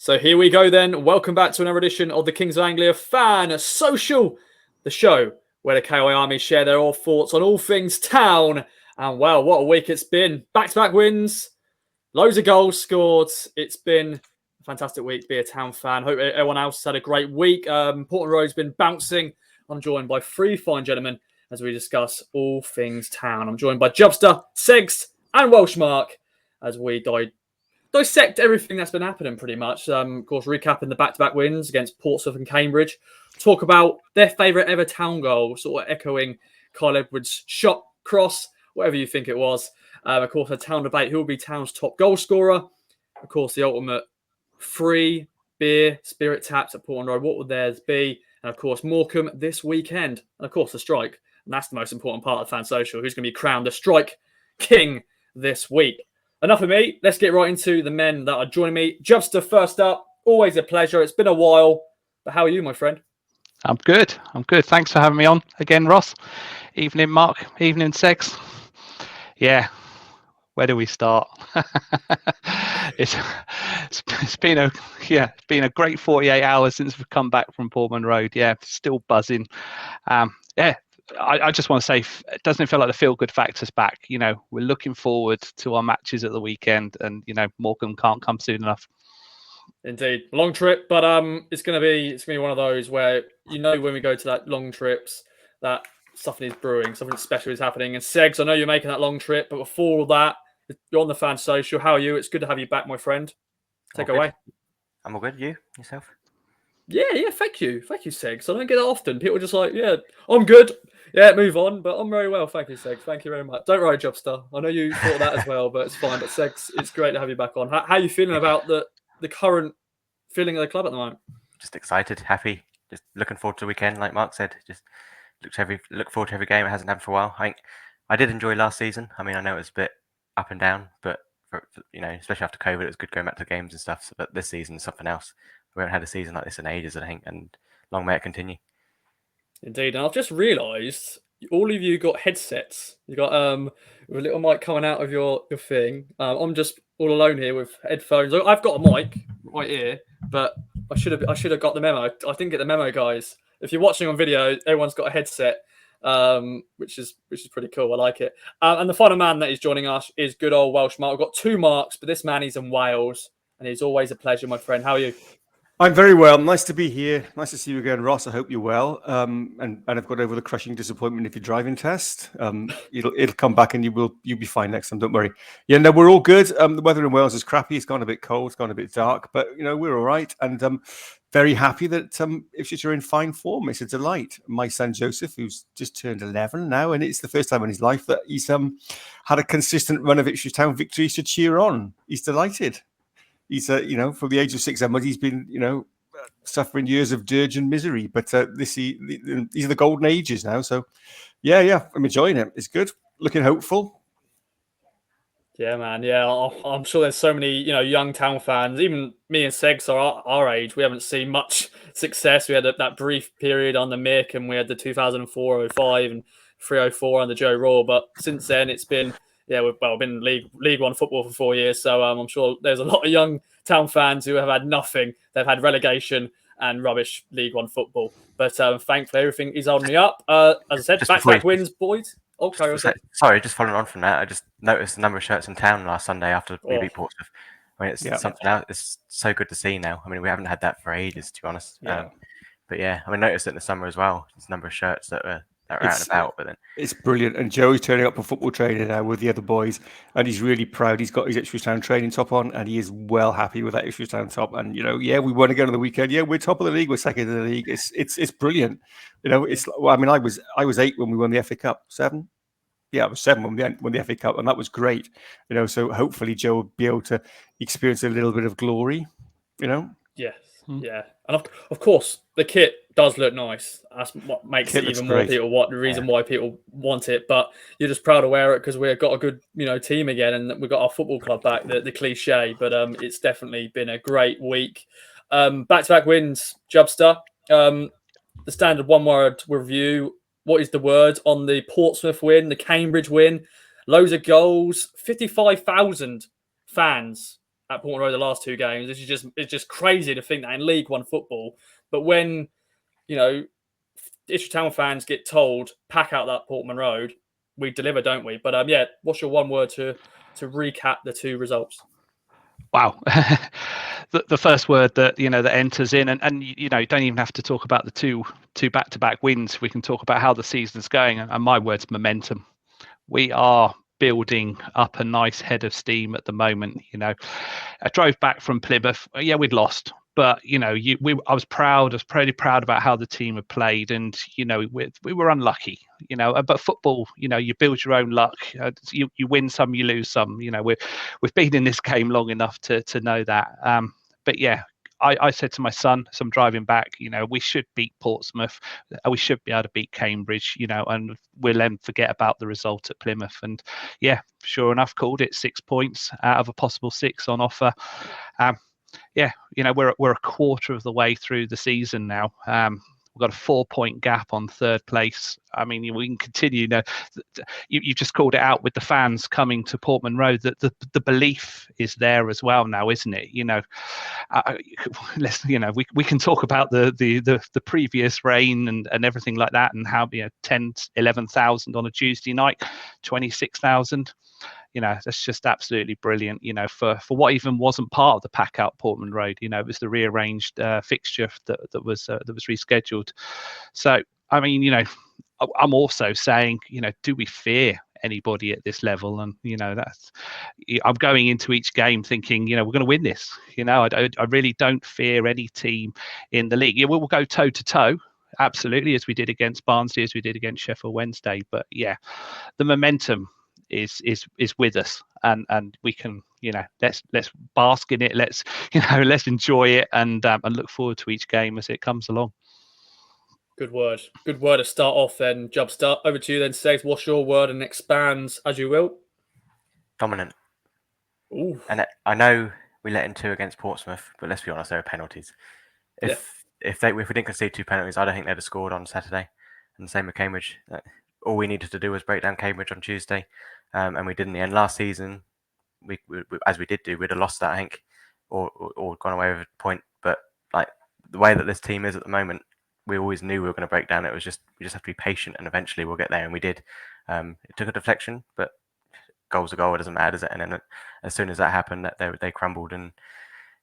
So here we go then. Welcome back to another edition of the Kings of Anglia Fan Social, the show where the KOA Army share their all thoughts on all things town. And wow, what a week it's been. Back-to-back wins, loads of goals scored. It's been a fantastic week to be a town fan. Hope everyone else has had a great week. Portland Road's been bouncing. I'm joined by three fine gentlemen as we discuss all things town. I'm joined by Jubbster, Seggons and Welsh Mark as we dissect everything that's been happening pretty much. Of course, recapping the back-to-back wins against Portsmouth and Cambridge. Talk about their favourite ever town goal, sort of echoing Kyle Edwards' shot, cross, whatever you think it was. Of course, a town debate, who will be town's top goal scorer? Of course, the ultimate free beer, spirit taps at Portland Road. What would theirs be? And of course, Morecambe this weekend. And of course, the strike. And that's the most important part of Fan Social. Who's going to be crowned the strike king this week? Enough of me. Let's get right into the men that are joining me. Jubbster, first up. Always a pleasure. It's been a while. But how are you, my friend? I'm good. Thanks for having me on again, Ross. Evening, Mark. Evening, Segs. Yeah. Where do we start? It's been a great 48 hours since we've come back from Portman Road. Yeah, still buzzing. I just want to say, doesn't it feel like the feel-good factor's back? You know, we're looking forward to our matches at the weekend, and you know, Morecambe can't come soon enough. Indeed, long trip, but it's gonna be one of those where you know when we go to that long trips that something is brewing, something special is happening. And Segs, I know you're making that long trip, but before all that, you're on the Fan Social. How are you? It's good to have you back, my friend. Take it away. I'm all good. You yourself? Yeah. Thank you, Segs. I don't get it often. People are just like, yeah, I'm good. Yeah, move on. But I'm very well. Thank you, Segs. Thank you very much. Don't worry, Jubbster. I know you thought that as well, but it's fine. But Segs, it's great to have you back on. How are you feeling about the current feeling of the club at the moment? Just excited, happy, just looking forward to the weekend. Like Mark said, just look forward to every game. It hasn't happened for a while. I did enjoy last season. I mean, I know it was a bit up and down, but for, you know, especially after COVID, it was good going back to games and stuff. So, but this season is something else. We haven't had a season like this in ages, I think, and long may it continue. Indeed, and I've just realised all of you got headsets. You got with a little mic coming out of your thing. I'm just all alone here with headphones. I've got a mic right here, but I should have got the memo. I didn't get the memo, guys. If you're watching on video, everyone's got a headset, which is pretty cool. I like it. And the final man that is joining us is good old Welsh Mark. We've got two Marks, but this man is in Wales, and it's always a pleasure, my friend. How are you? I'm very well. Nice to be here. Nice to see you again, Ross. I hope you're well. And I've got over the crushing disappointment of your driving test. It'll come back and you'll be fine next time. Don't worry. Yeah, no, we're all good. The weather in Wales is crappy. It's gone a bit cold. It's gone a bit dark, but you know we're all right. And very happy that Ipswich are in fine form. It's a delight. My son Joseph, who's just turned 11 now, and it's the first time in his life that he's had a consistent run of Ipswich Town victories to cheer on. He's delighted. He's, from the age of 6 onwards, he's been, suffering years of dirge and misery. But these are the golden ages now. So, yeah, I'm enjoying it. It's good. Looking hopeful. Yeah, man. Yeah, I'm sure there's so many, young town fans. Even me and Segs are our age. We haven't seen much success. We had that brief period on the Mick, and we had the 2004-05 and 304 on the Joe Raw. But since then, it's been... Yeah, we've been in League One football for 4 years, so I'm sure there's a lot of young town fans who have had nothing. They've had relegation and rubbish League One football. But thankfully, everything is on the up. As I said, back-to-back wins, boys. Okay. Sorry, just following on from that, I just noticed the number of shirts in town last Sunday after we beat Portsmouth. I mean, it's something else. It's so good to see now. I mean, we haven't had that for ages, to be honest. Yeah. But yeah, I mean, noticed it in the summer as well. There's a number of shirts that are out and about, but then it's brilliant. And Joey's turning up for football training now with the other boys, and he's really proud. He's got his Ipswich Town training top on, and he is well happy with that Ipswich Town top. And we won again on the weekend. Yeah, we're top of the league. We're second in the league. It's brilliant. I was 8 when we won the FA Cup. 7. Yeah, I was 7 when we won the FA Cup, and that was great. So hopefully Joe will be able to experience a little bit of glory. Yes. Yeah, and of course the kit does look nice. That's what makes it even more people the reason why people want it. But you're just proud to wear it because we've got a good team again, and we've got our football club back. The cliche, but it's definitely been a great week. Back-to-back wins, Jubbster. The standard one-word review. What is the word on the Portsmouth win, the Cambridge win? Loads of goals, 55,000 fans at Portman Road the last 2 games. It's just crazy to think that in League One football. But when, Ipswich Town fans get told, pack out that Portman Road, we deliver, don't we? But what's your one word to recap the 2 results? Wow. The first word that that enters in, and you don't even have to talk about the two back-to-back wins. We can talk about how the season's going, and my word's momentum. We are building up a nice head of steam at the moment. I drove back from Plymouth. Yeah, we'd lost, but I was proud. I was pretty proud about how the team had played, and we were unlucky. But football, you build your own luck. You win some, you lose some. We've been in this game long enough to know that. But yeah, I said to my son, as I'm driving back, we should beat Portsmouth. We should be able to beat Cambridge, and we'll then forget about the result at Plymouth. And yeah, sure enough, called it 6 points out of a possible 6 on offer. We're a quarter of the way through the season now. We've got a 4-point gap on 3rd place. I mean, we can continue. You just called it out with the fans coming to Portman Road. That the belief is there as well now, isn't it? We can talk about the previous rain and everything like that, and how 10, 11,000 on a Tuesday night, 26,000. That's just absolutely brilliant, for what even wasn't part of the pack out Portman Road. It was the rearranged fixture that was rescheduled. So, I mean, I'm also saying, do we fear anybody at this level? And, I'm going into each game thinking, we're going to win this. I really don't fear any team in the league. We'll go toe to toe. Absolutely, as we did against Barnsley, as we did against Sheffield Wednesday. But yeah, the momentum is with us, and we can let's bask in it, let's enjoy it, and look forward to each game as it comes along. Good word to start off then. Jubb, start over to you then. Segs, what's your word, and expands as you will. Dominant. Ooh. And I know we let in 2 against Portsmouth, but let's be honest, there were penalties. If we didn't concede 2 penalties, I don't think they'd have scored on Saturday. And the same with Cambridge. All we needed to do was break down Cambridge on Tuesday, and we did in the end. Last season, we as we did do, we'd have lost that, I think, or gone away with a point. But like the way that this team is at the moment, we always knew we were going to break down. It was just we just have to be patient, and eventually we'll get there, and we did. It took a deflection, but goal's a goal. It doesn't matter, does it? And then as soon as that happened, they crumbled, and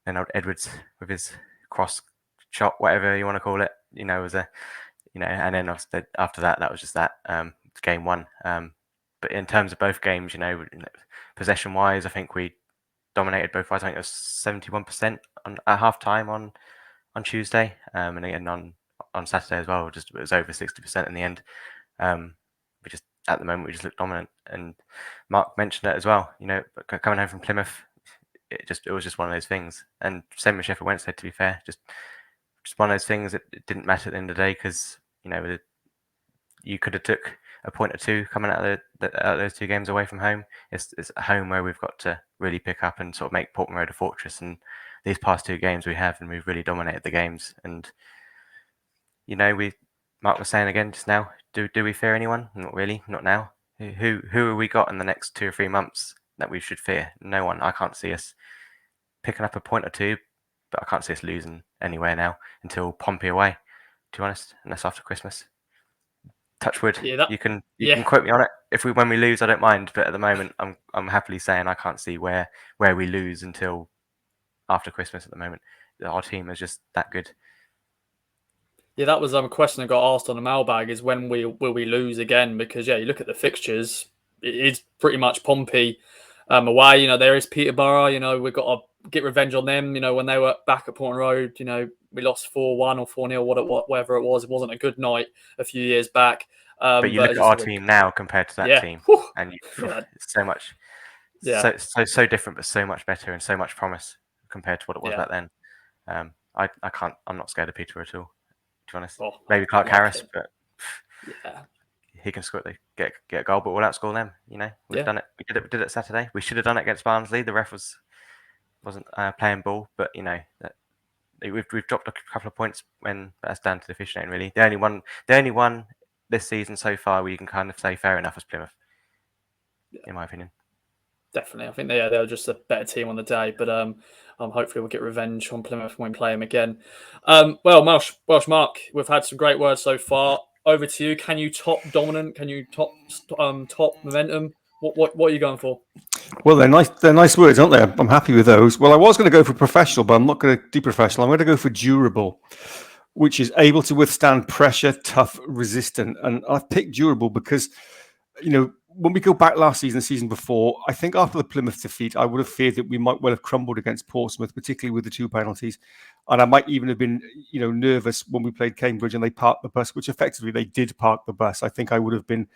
then Edwards with his cross shot, whatever you want to call it, was a. And then after that was just that game 1. But in terms of both games, possession-wise, I think we dominated both sides. I think it was 71% at half-time on Tuesday, and again on Saturday as well. It was over 60% in the end. At the moment we just look dominant. And Mark mentioned it as well. Coming home from Plymouth, it was just one of those things. And same with Sheffield Wednesday, to be fair, just one of those things. It didn't matter at the end of the day because you could have took a point or 2 coming out of those 2 games away from home. It's at home where we've got to really pick up and sort of make Portman Road a fortress. And these past 2 games we have, and we've really dominated the games. And Mark was saying again just now, do we fear anyone? Not really, not now. Who have we got in the next 2 or 3 months that we should fear? No one. I can't see us picking up a point or 2, but I can't see us losing anywhere now until Pompey away, to be honest, and that's after Christmas. Touch wood. Yeah, you can quote me on it. When we lose, I don't mind, but at the moment, I'm happily saying I can't see where we lose until after Christmas. At the moment, our team is just that good. Yeah, that was a question I got asked on the mailbag: is when will we lose again? Because you look at the fixtures, it is pretty much Pompey away. There is Peterborough. We've got to get revenge on them. When they were back at Portman Road, we lost 4-1 or 4-0, whatever it was. It wasn't a good night a few years back. But you look at our team now compared to that team, and it's so much, so different, but so much better and so much promise compared to what it was back then. I can't. I'm not scared of Peterborough at all. To be honest, maybe Clark Harris, but he can score. Get a goal, but we'll outscore them. We've done it. We did it Saturday. We should have done it against Barnsley. The ref wasn't playing ball, but we've dropped a couple of points when that's down to the officiating. Really, the only one this season so far where you can kind of say fair enough is Plymouth, in my opinion. Definitely. I think they were just a better team on the day, but hopefully we'll get revenge on Plymouth when we play them again. Well, Welsh Mark, we've had some great words so far. Over to you. Can you top dominant? Can you top momentum? What are you going for? Well, they're nice. They're nice words, aren't they? I'm happy with those. Well, I was going to go for professional, but I'm not going to do professional. I'm going to go for durable, which is able to withstand pressure, tough, resistant. And I've picked durable because, when we go back last season, the season before, I think after the Plymouth defeat, I would have feared that we might well have crumbled against Portsmouth, particularly with the 2 penalties. And I might even have been, nervous when we played Cambridge and they parked the bus, which effectively they did park the bus. I think I would have been,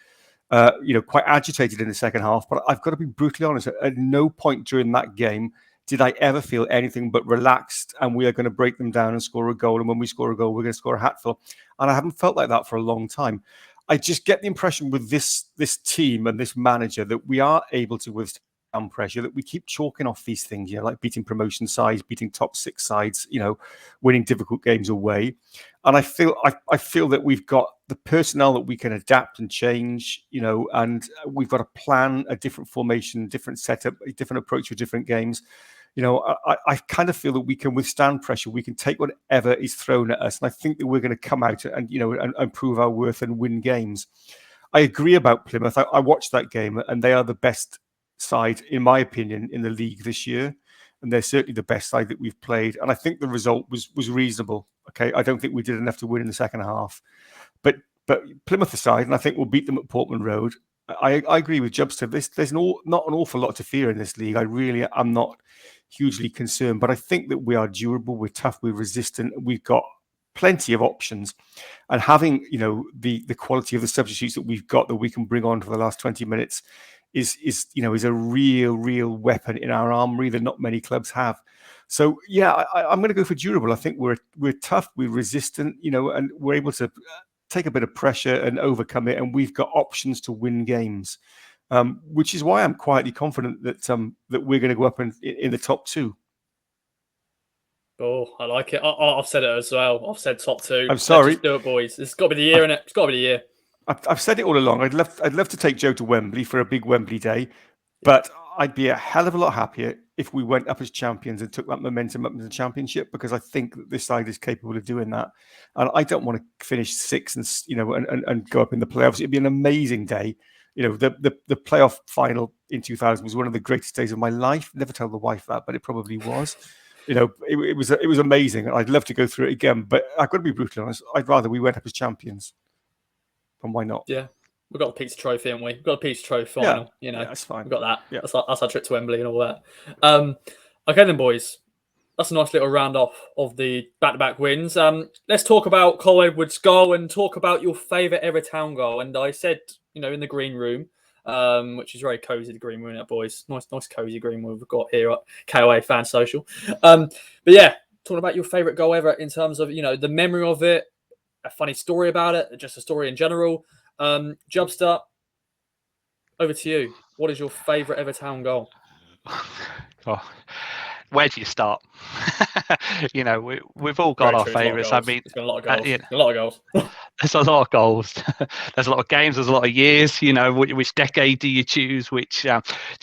quite agitated in the second half. But I've got to be brutally honest, at no point during that game did I ever feel anything but relaxed and we are going to break them down and score a goal. And when we score a goal, we're going to score a hatful. And I haven't felt like that for a long time. I just get the impression with this team and this manager that we are able to withstand pressure, that we keep chalking off these things, like beating promotion sides, beating top 6 sides, winning difficult games away. And I feel that we've got the personnel that we can adapt and change, and we've got a plan, a different formation, different setup, a different approach for different games. I kind of feel that we can withstand pressure. We can take whatever is thrown at us. And I think that we're going to come out and, and prove our worth and win games. I agree about Plymouth. I watched that game and they are the best side, in my opinion, in the league this year. And they're certainly the best side that we've played. And I think the result was reasonable. Okay. I don't think we did enough to win in the second half. But Plymouth aside, and I think we'll beat them at Portman Road. I agree with Jubb. There's not an awful lot to fear in this league. I really am not hugely concerned, but I think that we are durable, we're tough, we're resistant, we've got plenty of options, and having the quality of the substitutes that we've got that we can bring on for the last 20 minutes is a real weapon in our armory that not many clubs have. So yeah, I'm going to go for durable. I think we're tough, we're resistant, and we're able to take a bit of pressure and overcome it, and we've got options to win games. Which is why I'm quietly confident that we're going to go up in the top 2. Oh, I like it. I've said it as well. I've said top 2. I'm sorry. Let's just do it, boys. It's got to be the year, innit? It's got to be the year. I've said it all along. I'd love to take Joe to Wembley for a big Wembley day, but I'd be a hell of a lot happier if we went up as champions and took that momentum up into the Championship, because I think that this side is capable of doing that. And I don't want to finish 6th and go up in the playoffs. It'd be an amazing day. The playoff final in 2000 was one of the greatest days of my life. Never tell the wife that, but it probably was. It was amazing. I'd love to go through it again, but I've got to be brutally honest. I'd rather we went up as champions. And why not? Yeah, we've got a pizza trophy, haven't we? We've got a pizza trophy final. Yeah, that's fine. We've got that. Yeah. That's our trip to Wembley and all that. Okay then, boys. That's a nice little round off of the back-to-back wins. Let's talk about Cole Edwards' goal and talk about your favourite ever Town goal. And I said, in the green room, which is very cosy, the green room, boys. Nice cosy green room we've got here at KOA Fans Social. But yeah, talking about your favourite goal ever in terms of, the memory of it, a funny story about it, just a story in general. Jubster, over to you. What is your favourite ever Town goal? Oh, where do you start? We've all got our favourites. I mean, there's been a lot of goals. A lot of goals. There's a lot of goals. There's a lot of games. There's a lot of years. Which decade do you choose? Do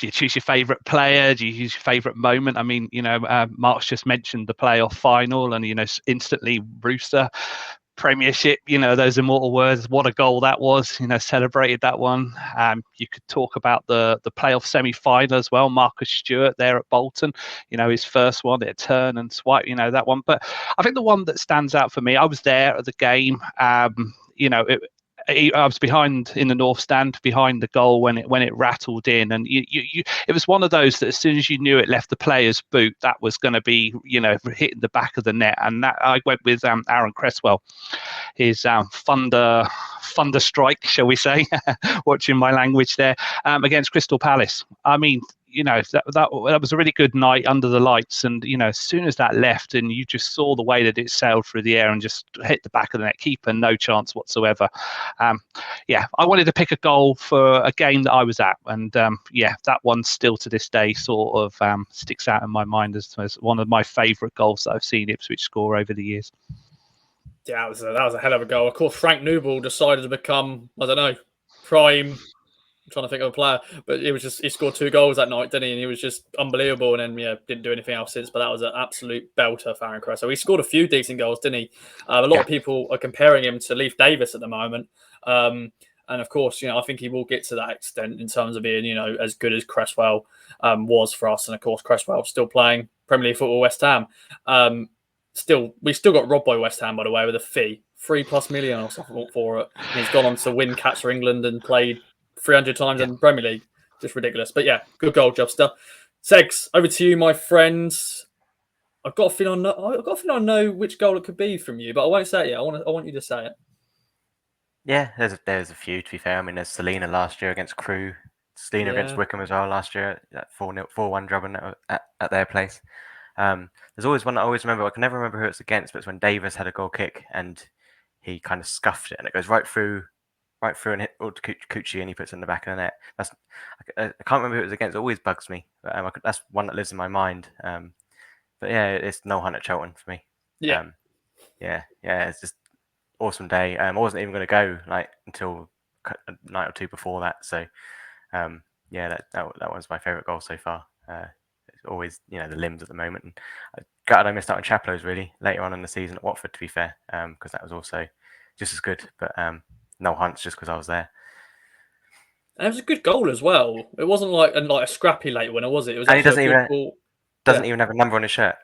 you choose your favourite player? Do you choose your favourite moment? I mean, Mark's just mentioned the playoff final, and instantly Rooster. Premiership, those immortal words. What a goal that was! Celebrated that one. You could talk about the playoff semi-final as well. Marcus Stewart there at Bolton. His first one at turn and swipe. That one. But I think the one that stands out for me. I was there at the game. I was behind in the north stand, behind the goal when it rattled in, and it was one of those that as soon as you knew it left the player's boot, that was going to be hitting the back of the net. And that I went with Aaron Cresswell, his thunder strike, shall we say, watching my language there, against Crystal Palace. I mean, that was a really good night under the lights, and as soon as that left, and you just saw the way that it sailed through the air and just hit the back of the net, keeper no chance whatsoever. I wanted to pick a goal for a game that I was at, and that one still to this day sort of sticks out in my mind as one of my favourite goals that I've seen Ipswich score over the years. Yeah, that was a hell of a goal. Of course, Frank Newball decided to become, I don't know, prime trying to think of a player, but he scored 2 goals that night, didn't he? And he was just unbelievable. And then didn't do anything else since. But that was an absolute belter, Farron Cress. So he scored a few decent goals, didn't he? A lot of people are comparing him to Leif Davis at the moment. And of course, I think he will get to that extent in terms of being, as good as Cresswell was for us. And of course, Cresswell still playing Premier League football, West Ham. We still got robbed by West Ham, by the way, with a fee, $3+ million or something for it. And he's gone on to win Cats for England and played 300 times in the Premier League. Just ridiculous. But yeah, good goal, Jobster. Segs, over to you, my friends. I've got a feeling I know which goal it could be from you, but I won't say it yet. I want you to say it. Yeah, there's a few, to be fair. I mean, there's Selena last year against Crewe. Selena against Wickham as well last year. That 4-1 drubbing at their place. There's always one I always remember. I can never remember who it's against, but it's when Davis had a goal kick and he kind of scuffed it and it goes right through and hit Cucci and he puts it in the back of the net. I can't remember who it was against. It always bugs me. But, that's one that lives in my mind. But yeah, it's Noel Hunt at Cheltenham for me. Yeah. It's just awesome day. I wasn't even going to go until a night or two before that. So that was my favourite goal so far. It's always the limbs at the moment. And gutted I missed out on Chaplows really later on in the season at Watford, to be fair, because that was also just as good. But Noel Hunt's just because I was there. And it was a good goal as well. It wasn't like a scrappy late winner, was it? It was. And he doesn't even have a number on his shirt.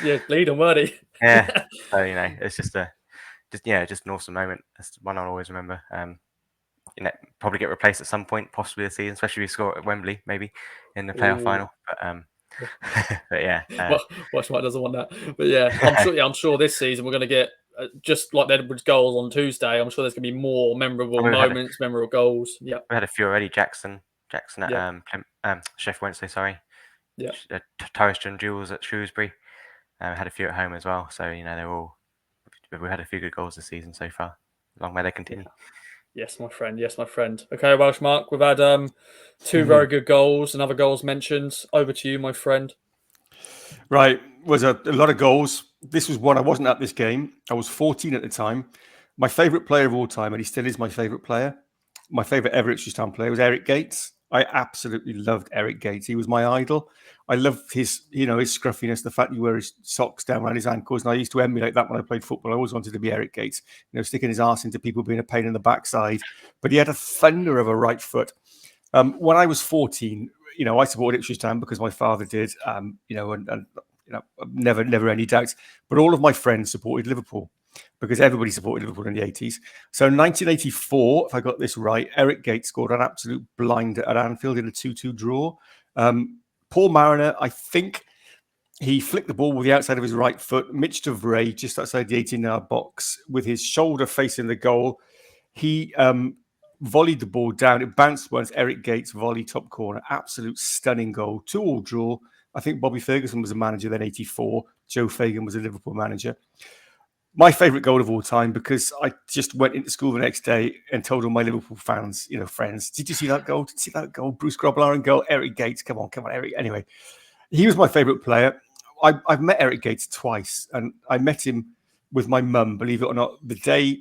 Yeah, leading wordy. Yeah. So it's just an awesome moment. That's one I'll always remember. Probably get replaced at some point, possibly this season, especially if we score at Wembley, maybe in the playoff final. But yeah. Westmart doesn't want that. But yeah, I'm sure this season we're going to get just like the Edwards goals on Tuesday. I'm sure there's going to be more memorable moments, memorable goals. Yeah, we had a few already. Jackson at Sheffield Wednesday. Sorry. Yeah. Turrister and Jules at Shrewsbury. Had a few at home as well. So they're all. We've had a few good goals this season so far. Long may they continue. Yes, my friend. Okay, Welsh Mark, we've had 2 very good goals and other goals mentioned. Over to you, my friend. Right. Was a lot of goals. This was one. I wasn't at this game. I was 14 at the time. My favourite player of all time, and he still is my favourite player. My favourite ever Ipswich Town player was Eric Gates. I absolutely loved Eric Gates. He was my idol. I loved his scruffiness, the fact he wear his socks down around his ankles. And I used to emulate that when I played football. I always wanted to be Eric Gates, sticking his arse into people being a pain in the backside. But he had a thunder of a right foot. When I was 14, I supported Ipswich Town because my father did, and never any doubts. But all of my friends supported Liverpool because everybody supported Liverpool in the 80s. So in 1984, if I got this right, Eric Gates scored an absolute blinder at Anfield in a 2-2 draw. Paul Mariner, I think he flicked the ball with the outside of his right foot. Mitch DeVray, just outside the 18-yard box, with his shoulder facing the goal. He volleyed the ball down. It bounced once. Eric Gates volley top corner. Absolute stunning goal. 2-2 draw. I think Bobby Ferguson was a manager then, 84. Joe Fagan was a Liverpool manager. My favourite goal of all time, because I just went into school the next day and told all my Liverpool fans, friends, did you see that goal? Did you see that goal? Bruce Grobbelaar and goal. Eric Gates, come on, Eric. Anyway, he was my favourite player. I've met Eric Gates twice, and I met him with my mum, believe it or not, the day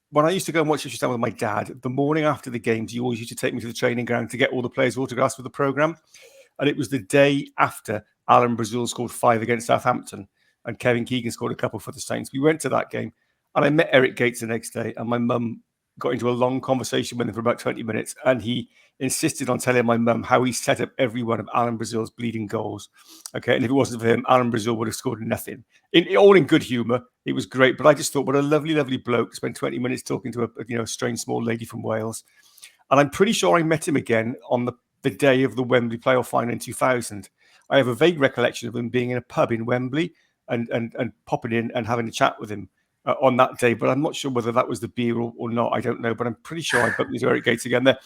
when I used to go and watch Ipswich Town with my dad. The morning after the games, he always used to take me to the training ground to get all the players' autographs for the programme. And it was the day after Alan Brazil scored 5 against Southampton and Kevin Keegan scored a couple for the Saints. We went to that game and I met Eric Gates the next day, and my mum got into a long conversation with him for about 20 minutes, and he insisted on telling my mum how he set up every one of Alan Brazil's bleeding goals. Okay, and if it wasn't for him, Alan Brazil would have scored nothing. All in good humour. It was great, but I just thought, what a lovely, lovely bloke to spend 20 minutes talking to a strange small lady from Wales. And I'm pretty sure I met him again on the day of the Wembley playoff final in 2000. I have a vague recollection of him being in a pub in Wembley and popping in and having a chat with him on that day, but I'm not sure whether that was the beer or not. I don't know, but I'm pretty sure I bumped into Eric Gates again there.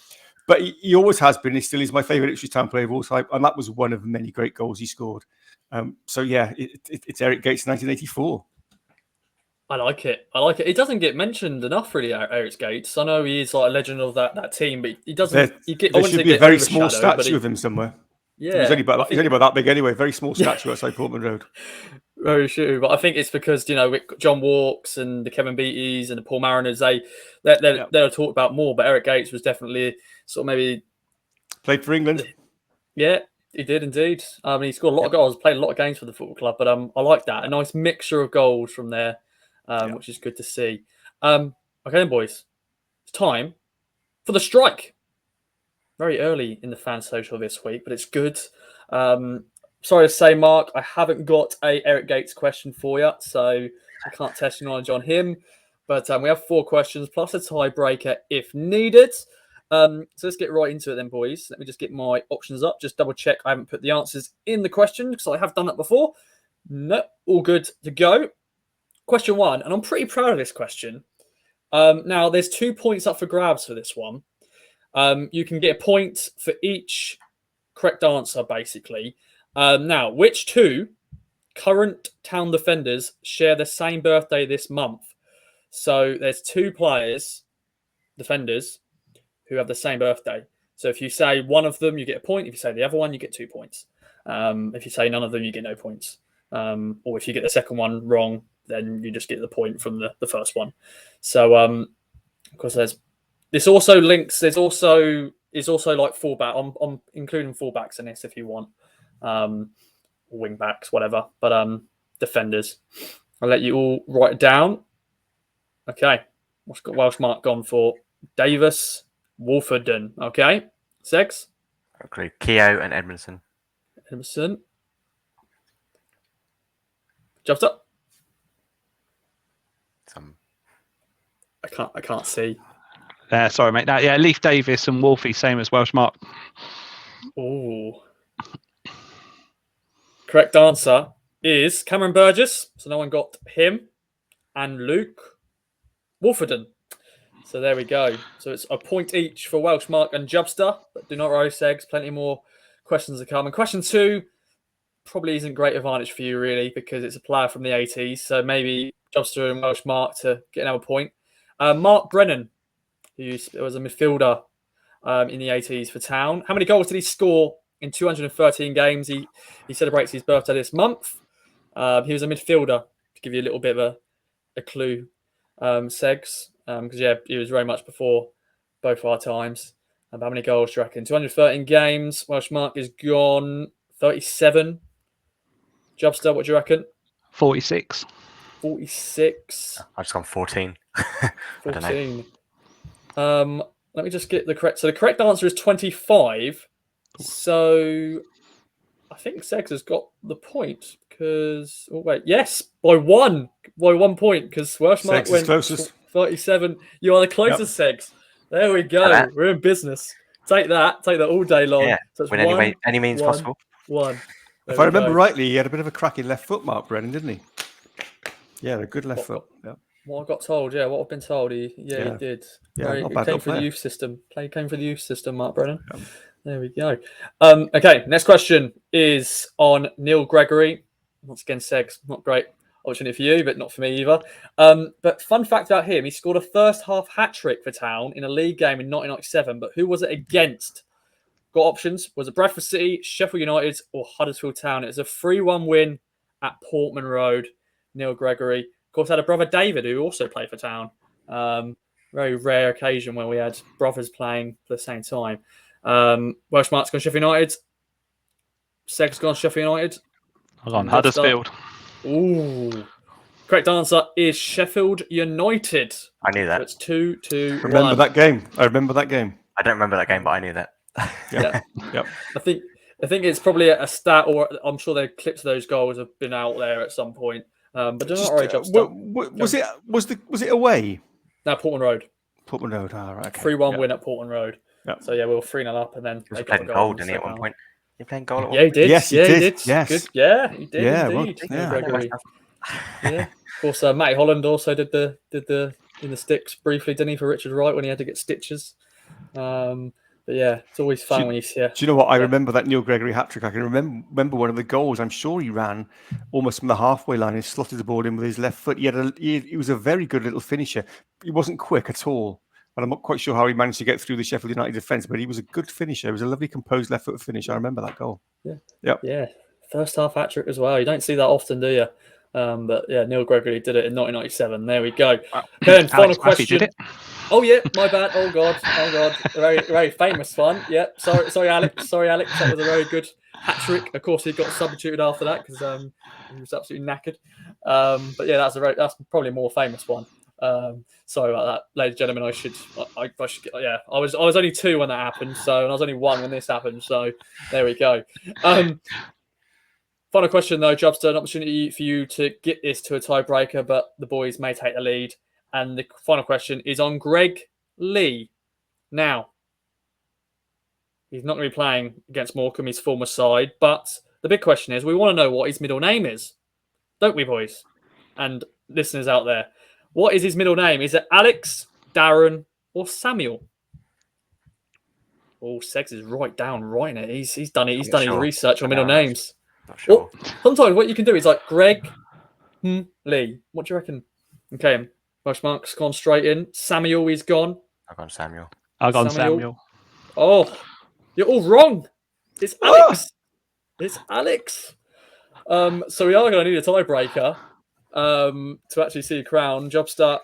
But he always has been. He still is my favourite Ipswich Town player of all time, and that was one of many great goals he scored. So yeah, it's Eric Gates, 1984. I like it. It doesn't get mentioned enough, really, Eric Gates. I know he is like a legend of that team, but he doesn't. There should be a very small statue of him somewhere. Yeah, he's only about that big anyway. Very small statue outside Portman Road. Very true, but I think it's because John Walks and the Kevin Beatties and the Paul Mariners, they're talked about more. But Eric Gates was definitely sort of maybe Played for England. Yeah, he did indeed. He scored a lot of goals, played a lot of games for the football club, but I like that. A nice mixture of goals from there, which is good to see. Okay then, boys. It's time for the strike. Very early in the fan social this week, but it's good. Sorry to say, Mark, I haven't got a Eric Gates question for you, so I can't test your knowledge on him. But we have 4 questions plus a tiebreaker if needed. So let's get right into it then, boys. Let me just get my options up. Just double check I haven't put the answers in the question because I have done that before. No, all good to go. Question 1, and I'm pretty proud of this question. Now, there's 2 points up for grabs for this one. You can get a point for each correct answer, basically. Now, which 2 current Town defenders share the same birthday this month? So there's 2 defenders, who have the same birthday. So if you say one of them, you get a point. If you say the other one, you get 2 points. If you say none of them, you get no points. Or if you get the second one wrong, then you just get the point from the first one. So, of course, this also links. There's also like fullback. I'm including fullbacks in this if you want, wing backs, whatever. But defenders, I'll let you all write it down. Okay, what's got Welsh Mark gone for? Davis, Wolfenden. Okay, Segs. Okay, Keogh and Edmondson. Jumped up. Some. I can't see. Sorry, mate. Yeah, Leif Davis and Wolfie, same as Welsh Mark. Oh. Correct answer is Cameron Burgess. So no one got him. And Luke Wolfenden. So there we go. So it's a point each for Welsh Mark and Jubster. But do not worry, Segs. Plenty more questions to come. And question 2 probably isn't great advantage for you, really, because it's a player from the 80s. So maybe Jubster and Welsh Mark to get another point. Mark Brennan, who was a midfielder in the 80s for Town. How many goals did he score in 213 games? He celebrates his birthday this month. He was a midfielder, to give you a little bit of a clue, Segs. Because, he was very much before both our times. How many goals do you reckon? 213 games. Welsh Mark is gone 37. Jubster, what do you reckon? 46. 46. I've just gone 14. 14. Let me just get the correct. So the correct answer is 25. So I think Segs has got the point because yes, by 1 point because Welsh Mark went closest. 37. You are the closest, Segs. There we go. We're in business. Take that all day long. Yeah. So it's any means possible. 1. If I remember rightly, he had a bit of a cracking left foot, Mark Brennan, didn't he? Yeah, a good left foot. Yeah. What I got told, what I've been told, he did. Yeah, he came through the youth system. Came through the youth system, Mark Brennan. Yeah. There we go. Okay, next question is on Neil Gregory. Once again, Segs, not great opportunity for you, but not for me either. But fun fact about him, he scored a first half hat-trick for Town in a league game in 1997, but who was it against? Got options. Was it Bradford City, Sheffield United, or Huddersfield Town? It was a 3-1 win at Portman Road. Neil Gregory. Of course, had a brother David who also played for Town. Very rare occasion when we had brothers playing at the same time. Welsh Mark's gone Sheffield United. Seg's gone Sheffield United. I've gone Huddersfield. Ooh. Correct answer is Sheffield United. I knew that. So it's 2-1. Remember that game? I remember that game. I don't remember that game, but I knew that. Yep. I think it's probably a stat, or I'm sure the clips of those goals have been out there at some point. But do not worry, was it away? No, Portman Road. Portman Road. Right. Okay. 3-1 win at Portman Road. Yep. So we were 3-0 up, and then he was playing goal, didn't he? At one point, he playing goal. At one he did. Yes, he did. Yes. Good. Yeah, he did. Yeah, indeed. Well, yeah. Of course, Matty Holland also did the in the sticks briefly, didn't he, for Richard Wright when he had to get stitches. But yeah, it's always fun when you see it. Do you know what? I remember that Neil Gregory hat-trick. I can remember one of the goals. I'm sure he ran almost from the halfway line and slotted the ball in with his left foot. He was a very good little finisher. He wasn't quick at all. And I'm not quite sure how he managed to get through the Sheffield United defence, but he was a good finisher. It was a lovely composed left foot finish. I remember that goal. Yeah. First half hat-trick as well. You don't see that often, do you? But yeah, Neil Gregory did it in 1997. There we go. Well, Okay, then final Alex Murphy question. did it. Oh yeah, my bad. Oh god. Very, very famous one. Yep. Sorry, Alex. That was a very good hat trick. Of course, he got substituted after that because he was absolutely knackered. But yeah, that's probably a more famous one. Sorry about that, ladies and gentlemen. I should. Yeah, I was only 2 when that happened, and I was only 1 when this happened. So there we go. Final question though, Jobster, an opportunity for you to get this to a tiebreaker, but the boys may take the lead. And the final question is on Greg Lee. Now, he's not going to be playing against Morecambe, his former side, but the big question is, we want to know what his middle name is, don't we, boys? And listeners out there, what is his middle name? Is it Alex, Darren, or Samuel? Oh, Segs is right in it. He's done it. He's done his research on middle names. Not sure. Sometimes what you can do is like Greg Lee. What do you reckon? Okay, Welsh Mark's gone straight in. Samuel is gone. I've gone Samuel. I've gone Samuel. Oh, you're all wrong. It's Alex. It's Alex. So we are going to need a tiebreaker to actually see a crown. Jobster,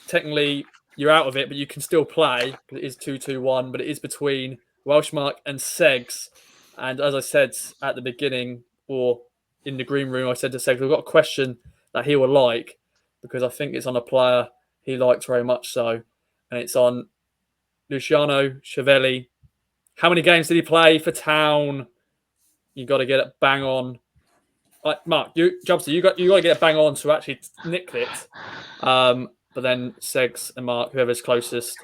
technically you're out of it, but you can still play because it is 2-2-1, but it is between Welsh Mark and Segs. And as I said at the beginning, or in the green room, I said to Segs, we've got a question that he will like because I think it's on a player he likes very much so. And it's on Luciano Chiavelli. How many games did he play for Town? You got to get it bang on. Mark, Jobster, you got to get it bang on to actually nick it. But then Segs and Mark, whoever's closest,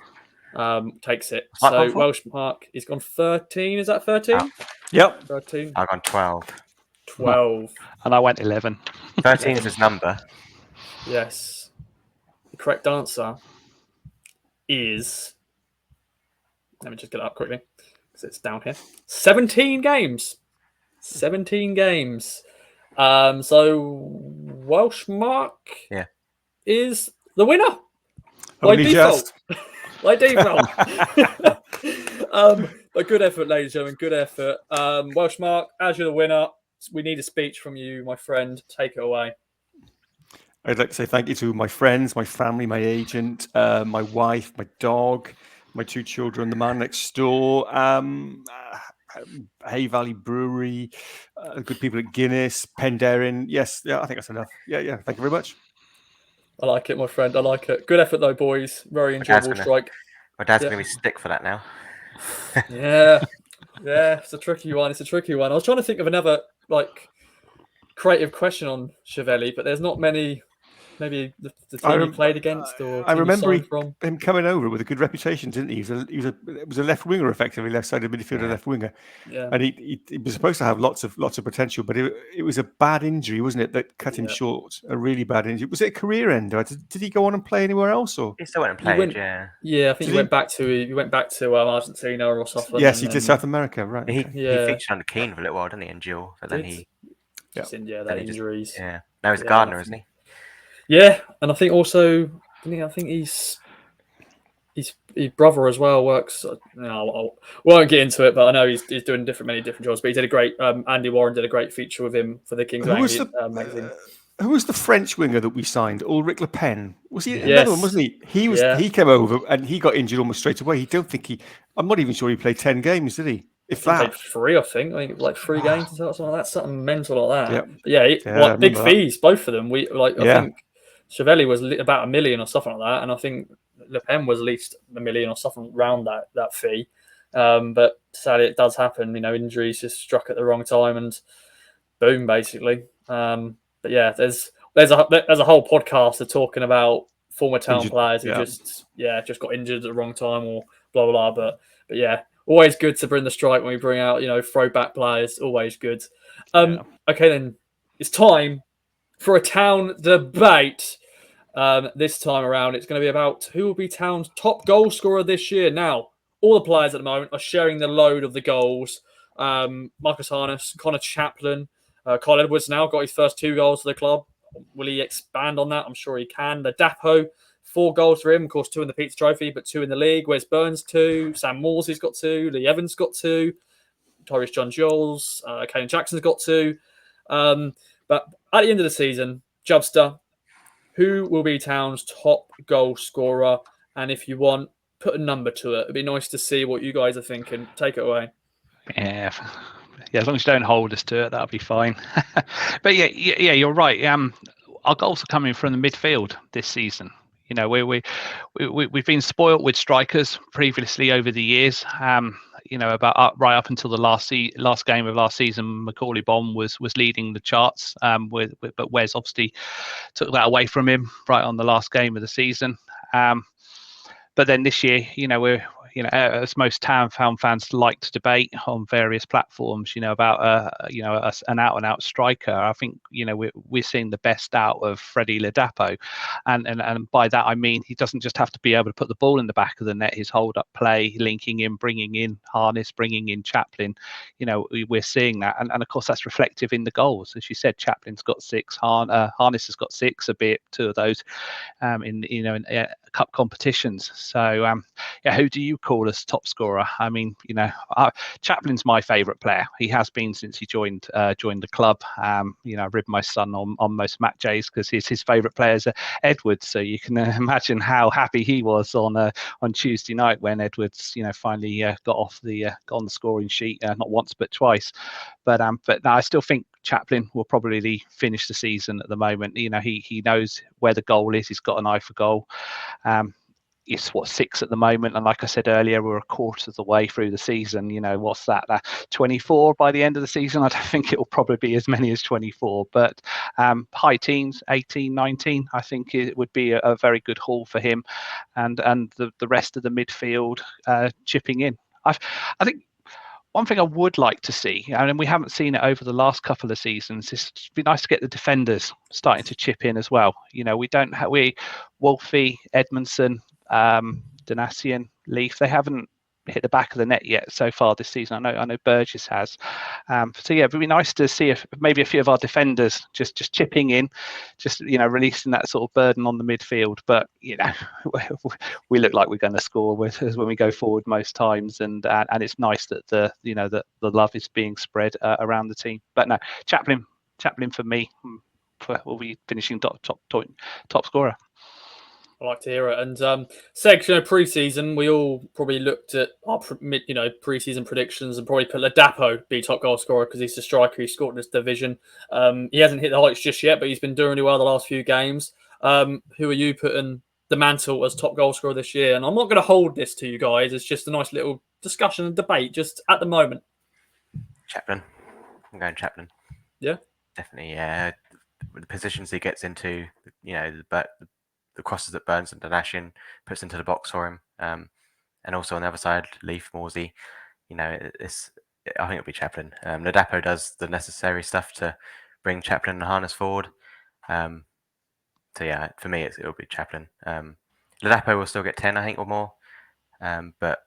takes it. So Welsh Mark, he's gone 13. Is that 13? Oh. Yep. 13. I've gone 12. 12. And I went 11. 13 is his number. Yes. The correct answer is... Let me just get it up quickly because it's down here. 17 games. 17 games. So Welsh Mark is the winner. By default. By default. But good effort, ladies and gentlemen. Good effort. Welsh Mark, as you're the winner, we need a speech from you, my friend. Take it away. I'd like to say thank you to my friends, my family, my agent, my wife, my dog, my 2 children, the man next door, Hay Valley Brewery, good people at Guinness, Penderyn. Yes, yeah, I think that's enough. Yeah. Thank you very much. I like it, my friend. I like it. Good effort, though, boys. Very enjoyable strike. My dad's going to be stick for that now. Yeah, it's a tricky one. I was trying to think of another creative question on Chiavelli, but there's not many. Maybe the team he played against, or I remember him coming over with a good reputation, didn't he? It was a left winger, effectively left-sided midfielder, left winger. Yeah. And he was supposed to have lots of potential, but it was a bad injury, wasn't it, that cut him short? A really bad injury. Was it a career ender? Did he go on and play anywhere else, or he still went and played? Yeah, I think he went back to Argentina or something. Yes, he did South America, right? He featured under Keane for a little while, didn't he? And Jill, but then injuries. Yeah, now he's a gardener, isn't he? Yeah, and I think also, he's his brother as well works. We won't get into it, but I know he's doing many different jobs. But he did a great. Andy Warren did a great feature with him for the Kings magazine. Who was the French winger that we signed? Ulrich Le Pen. Was he another one? Wasn't he? He came over and he got injured almost straight away. I'm not even sure he played 10 games, did he? If that, played 3, I think. Like 3 games or something like that. Something mental like that. Yep. But big fees, both of them. I think Chiavelli was about $1 million or something like that, and I think Le Pen was at least $1 million or something around that fee. But sadly, it does happen. Injuries just struck at the wrong time, and boom, basically. But yeah, there's a whole podcast of talking about former Town players who just got injured at the wrong time or blah blah blah. But yeah, always good to bring the strike when we bring out throwback players. Always good. Okay, then it's time for a Town debate. This time around, it's going to be about who will be Town's top goal scorer this year. Now, all the players at the moment are sharing the load of the goals. Marcus Harness, Connor Chaplin, Kyle Edwards now got his first 2 goals for the club. Will he expand on that? I'm sure he can. The Dapo, 4 goals for him. Of course, 2 in the Pizza Trophy, but 2 in the league. Wes Burns, 2. Sam Morsey's got 2. Lee Evans got 2. Torres John Jules. Kane Jackson's got 2. But at the end of the season, Jubster, who will be Town's top goal scorer? And if you want, put a number to it. It'd be nice to see what you guys are thinking. Take it away. Yeah, as long as you don't hold us to it, that'll be fine. But yeah, you're right. Our goals are coming from the midfield this season. We've been spoilt with strikers previously over the years. About right up until the last game of last season, Macaulay Bonne was leading the charts. But Wes obviously took that away from him right on the last game of the season. But then this year, as most Town fans like to debate on various platforms, about an out-and-out striker. I think we're seeing the best out of Freddie Ladapo, and by that I mean he doesn't just have to be able to put the ball in the back of the net. His hold-up play, linking in, bringing in Harness, bringing in Chaplin. We're seeing that, and of course that's reflective in the goals. As you said, Chaplin's got 6, Harness has got 6, albeit 2 of those in cup competitions. So who do you call as top scorer? I mean, Chaplin's my favourite player. He has been since he joined the club. I rib my son on most match days because his favourite players are Edwards. So you can imagine how happy he was on Tuesday night when Edwards, finally got on the scoring sheet, not once but twice. But no, I still think Chaplin will probably finish the season at the moment. He knows where the goal is. He's got an eye for goal. It's 6 at the moment, and like I said earlier, we're a quarter of the way through the season. What's that? 24 by the end of the season. I don't think it will probably be as many as 24, but high teens, 18, 19. I think it would be a very good haul for him, and the rest of the midfield chipping in. I think. One thing I would like to see, and we haven't seen it over the last couple of seasons, is it'd be nice to get the defenders starting to chip in as well. We don't have Wolfie, Edmondson, Donatian, Leaf. They haven't hit the back of the net yet so far this season. I know Burgess has. So yeah, it'd be nice to see if maybe a few of our defenders just chipping in, just releasing that sort of burden on the midfield. But we look like we're going to score when we go forward most times, and it's nice that the love is being spread around the team. But no, Chaplin for me will be finishing top scorer. I like to hear it. And Segs, pre-season, we all probably looked at our pre-season predictions and probably put Ladapo be top goal scorer because he's the striker. He scored in this division. He hasn't hit the heights just yet, but he's been doing really well the last few games. Who are you putting the mantle as top goal scorer this year? And I'm not going to hold this to you guys. It's just a nice little discussion and debate just at the moment. Chaplin. I'm going Chaplin. Yeah? Definitely, yeah. The positions he gets into, the crosses that Burns and Donatian puts into the box for him, and also on the other side, Leaf, Morsey. I think it'll be Chaplin. Ladapo does the necessary stuff to bring Chaplin and Harness forward. So yeah, for me, it'll be Chaplin. Ladapo will still get 10, I think, or more. But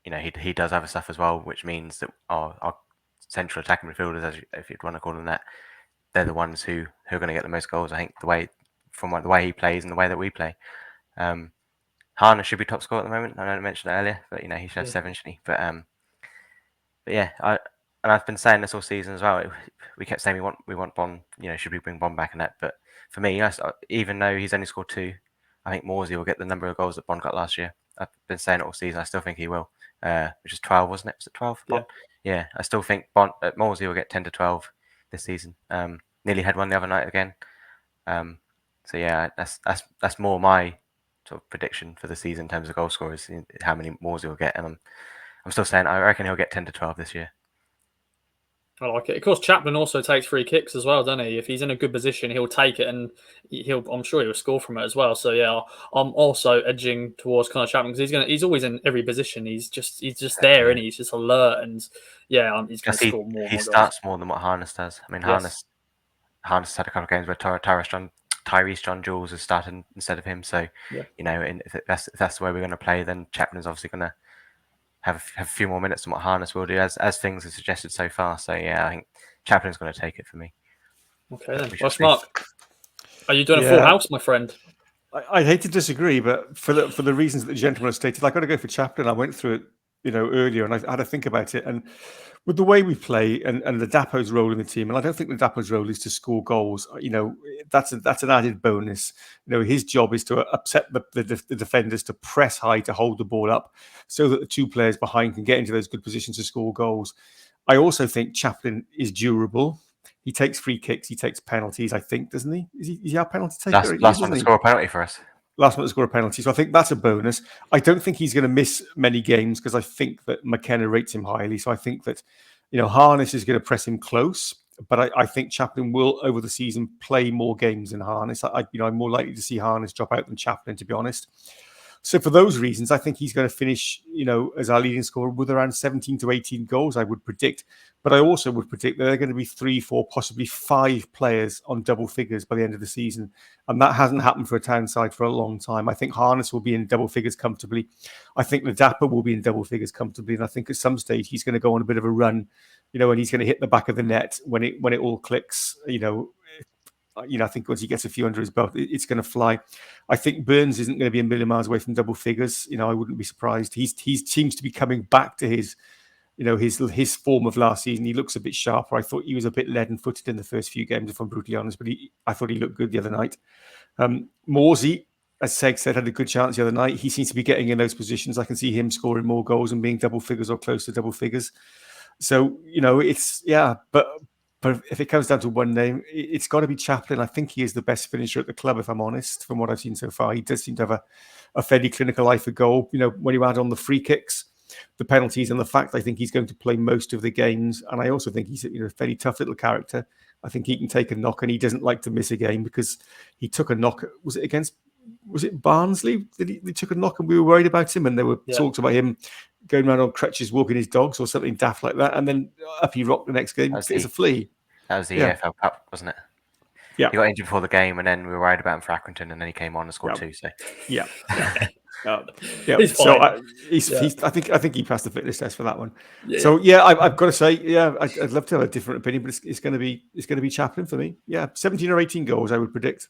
he does other stuff as well, which means that our central attacking midfielders, if you'd want to call them that, they're the ones who are going to get the most goals. I think from the way he plays and the way that we play. Harness should be top scorer at the moment. I know I mentioned it earlier, but he should have 7, shouldn't he? But yeah, I've been saying this all season as well. We kept saying we want Bonne. Should we bring Bonne back in that? But for me, even though he's only scored 2, I think Morsey will get the number of goals that Bonne got last year. I've been saying it all season. I still think he will. Which is 12, wasn't it? Was it 12? Yeah. I still think Morsey will get 10 to 12 this season. Nearly had one the other night again. So yeah, that's more my sort of prediction for the season in terms of goal scorers, how many more he'll get, and I'm still saying I reckon he'll get 10 to 12 this year. I like it. Of course, Chaplin also takes free kicks as well, doesn't he? If he's in a good position, he'll take it, and I'm sure he'll score from it as well. So yeah, I'm also edging towards kind of Chaplin because he's always in every position. He's just there, and he's just alert, and yeah, he's going to score more. He starts more than what Harness does. I mean, Harness had a couple of games where Tyrese John Jules is starting instead of him. So, and if that's the way we're going to play, then Chaplin's obviously going to have a few more minutes than what Harness will do, as things have suggested so far. So, yeah, I think Chaplin's going to take it for me. Okay, then. Welsh Mark, are you doing a full house, my friend? I hate to disagree, but for the reasons that the gentleman has stated, I've got to go for Chaplin. I went through it earlier, and I had to think about it. And with the way we play and the Dapo's role in the team, and I don't think the Dapo's role is to score goals. That's an added bonus. His job is to upset the defenders, to press high, to hold the ball up, so that the two players behind can get into those good positions to score goals. I also think Chaplin is durable. He takes free kicks, he takes penalties, I think, doesn't he? Is he our penalty taker? Last one to score a penalty for us. Last one to score a penalty. So I think that's a bonus. I don't think he's going to miss many games because I think that McKenna rates him highly. So I think that, Harness is going to press him close. But I think Chaplin will, over the season, play more games than Harness. I'm more likely to see Harness drop out than Chaplin, to be honest. So for those reasons, I think he's going to finish, as our leading scorer with around 17 to 18 goals, I would predict. But I also would predict that there are going to be 3, 4, possibly 5 players on double figures by the end of the season. And that hasn't happened for a Town side for a long time. I think Harness will be in double figures comfortably. I think the Dapper will be in double figures comfortably. And I think at some stage he's going to go on a bit of a run, and he's going to hit the back of the net when it all clicks, I think once he gets a few under his belt, it's going to fly. I think Burns isn't going to be a million miles away from double figures. I wouldn't be surprised. He seems to be coming back to his form of last season. He looks a bit sharper. I thought he was a bit leaden-footed in the first few games, if I'm brutally honest, but I thought he looked good the other night. Morsey, as Seg said, had a good chance the other night. He seems to be getting in those positions. I can see him scoring more goals and being double figures or close to double figures. So, but if it comes down to one name, it's got to be Chaplin. I think he is the best finisher at the club, if I'm honest, from what I've seen so far. He does seem to have a fairly clinical eye for goal. When you add on the free kicks, the penalties, and the fact I think he's going to play most of the games. And I also think he's a fairly tough little character. I think he can take a knock, and he doesn't like to miss a game because he took a knock. Was it Barnsley that he took a knock and we were worried about him, and there were talks about him going around on crutches, walking his dogs or something daft like that, and then up he rocked the next game as a flea. That was the EFL Cup, wasn't it? Yeah. He got injured before the game, and then we were worried about him for Accrington, and then he came on and scored 2. So yeah. He's so fine. I think he passed the fitness test for that one. Yeah. So I've got to say, I'd love to have a different opinion, but it's going to be Chaplin for me. 17 or 18 goals, I would predict.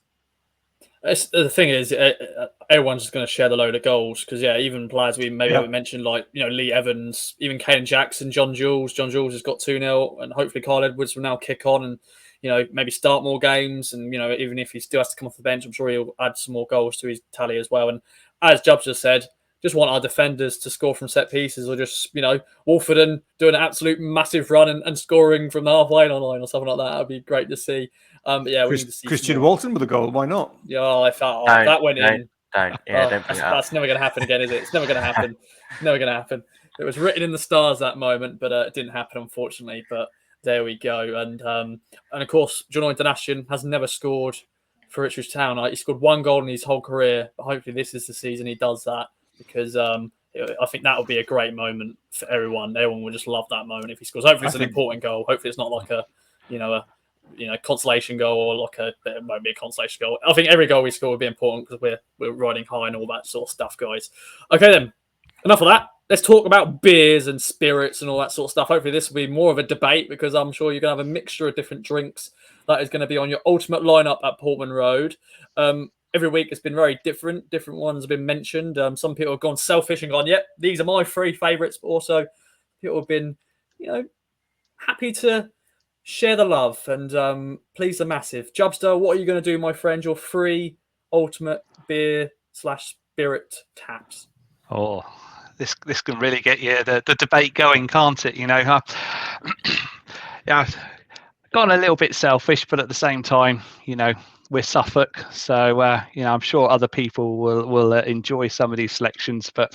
The thing is, everyone's just going to share the load of goals because, even players we haven't mentioned, like, Lee Evans, even Kane Jackson, John Jules. John Jules has got 2-0, and hopefully Kyle Edwards will now kick on and, maybe start more games. And, even if he still has to come off the bench, I'm sure he'll add some more goals to his tally as well. And as Jubb just said, just want our defenders to score from set pieces or just, Wolfenden doing an absolute massive run and scoring from the halfway line or something like that. That'd be great to see. We need to see Christian Walton with a goal. Why not? Yeah, I thought that went in. Don't bring it up. That's never going to happen again, is it? It's never going to happen. Never going to happen. It was written in the stars that moment, but it didn't happen, unfortunately. But there we go. And of course, John International has never scored for Ipswich Town. He scored 1 goal in his whole career, but hopefully this is the season he does that because I think that will be a great moment for everyone. Everyone will just love that moment if he scores. Hopefully it's an important goal. Hopefully it's not like a consolation goal or it won't be a consolation goal. I think every goal we score would be important because we're riding high and all that sort of stuff, guys. Okay then, enough of that. Let's talk about beers and spirits and all that sort of stuff. Hopefully this will be more of a debate because I'm sure you're going to have a mixture of different drinks that is going to be on your ultimate lineup at Portman Road. Every week it's been very different. Different ones have been mentioned. Some people have gone selfish and gone, yep, these are my 3 favourites. But also people have been, happy to share the love and please the massive. Jubster, what are you going to do, my friend? Your 3 ultimate beer/spirit taps. Oh, this can really get the debate going, can't it? I've gone a little bit selfish, but at the same time, we're Suffolk, so I'm sure other people will enjoy some of these selections. But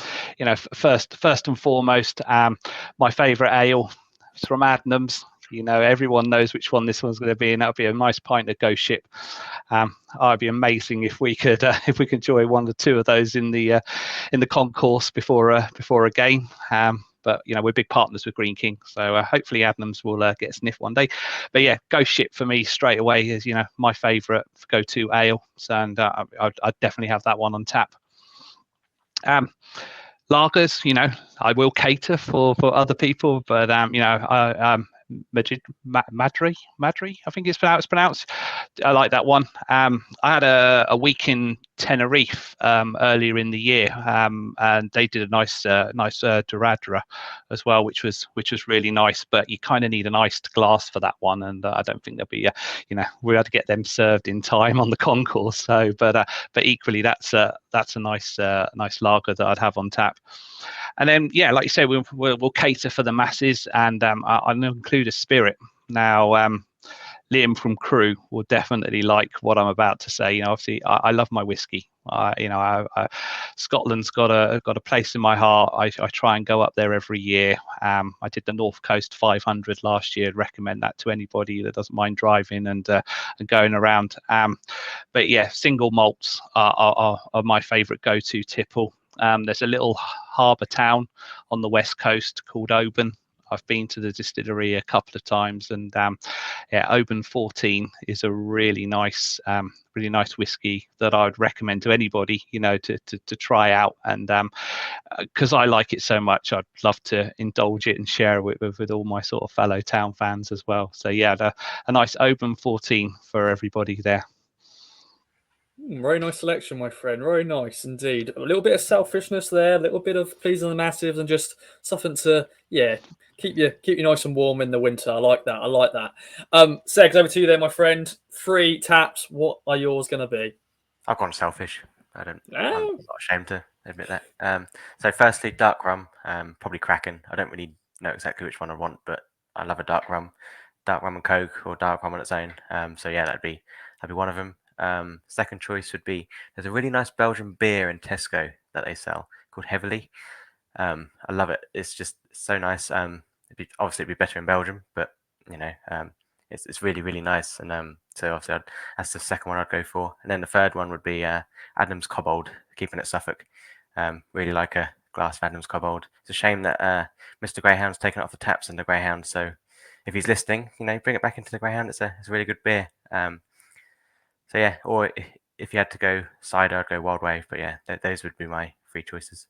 first and foremost, my favourite ale is from Adnams. Everyone knows which one this one's going to be, and that'll be a nice pint of Ghost Ship. It'd be amazing if we could enjoy 1 or 2 of those in the concourse before a game. But we're big partners with Green King, so hopefully Adnams will get a sniff one day. But Ghost Ship for me straight away is my favourite go-to ale, and I'd definitely have that one on tap. Lagers, I will cater for other people, but Madri, I think it's pronounced. I like that one. I had a week in Tenerife earlier in the year, and they did a nice Doradra as well, which was really nice. But you kind of need an iced glass for that one, and I don't think there'll be we had to get them served in time on the concourse. So, but equally, that's a nice lager that I'd have on tap. And then, like you say, we'll cater for the masses, and I'll include a spirit. Now, Liam from Crew will definitely like what I'm about to say. Obviously, I love my whiskey. Scotland's got a place in my heart. I try and go up there every year. I did the North Coast 500 last year. Recommend that to anybody that doesn't mind driving and going around. But yeah, single malts are my favourite go-to tipple. There's a little harbour town on the west coast called Oban. I've been to the distillery a couple of times, and Oban 14 is a really nice whiskey that I would recommend to anybody, to try out. And because I like it so much, I'd love to indulge it and share it with all my sort of fellow town fans as well. So a nice Oban 14 for everybody there. Very nice selection, my friend. Very nice indeed. A little bit of selfishness there, a little bit of pleasing the masses, and just something to keep you nice and warm in the winter. I like that. Segs, over to you there, my friend. 3 taps. What are yours going to be? I've gone selfish. I'm not ashamed to admit that. So firstly, dark rum, probably Kraken. I don't really know exactly which one I want, but I love a dark rum and Coke, or dark rum on its own. That'd be one of them. Second choice would be, there's a really nice Belgian beer in Tesco that they sell called Heavily. I love it. It's just so nice. It'd be better in Belgium, but it's really, really nice. And so obviously that's the second one I'd go for. And then the third one would be Adams Cobbold, keeping it Suffolk. Really like a glass of Adams Cobbold. It's a shame that Mr. Greyhound's taken it off the taps in the Greyhound. So if he's listening, bring it back into the Greyhound. It's a really good beer. Or if you had to go cider, I'd go Wild Wave. But those would be my 3 choices.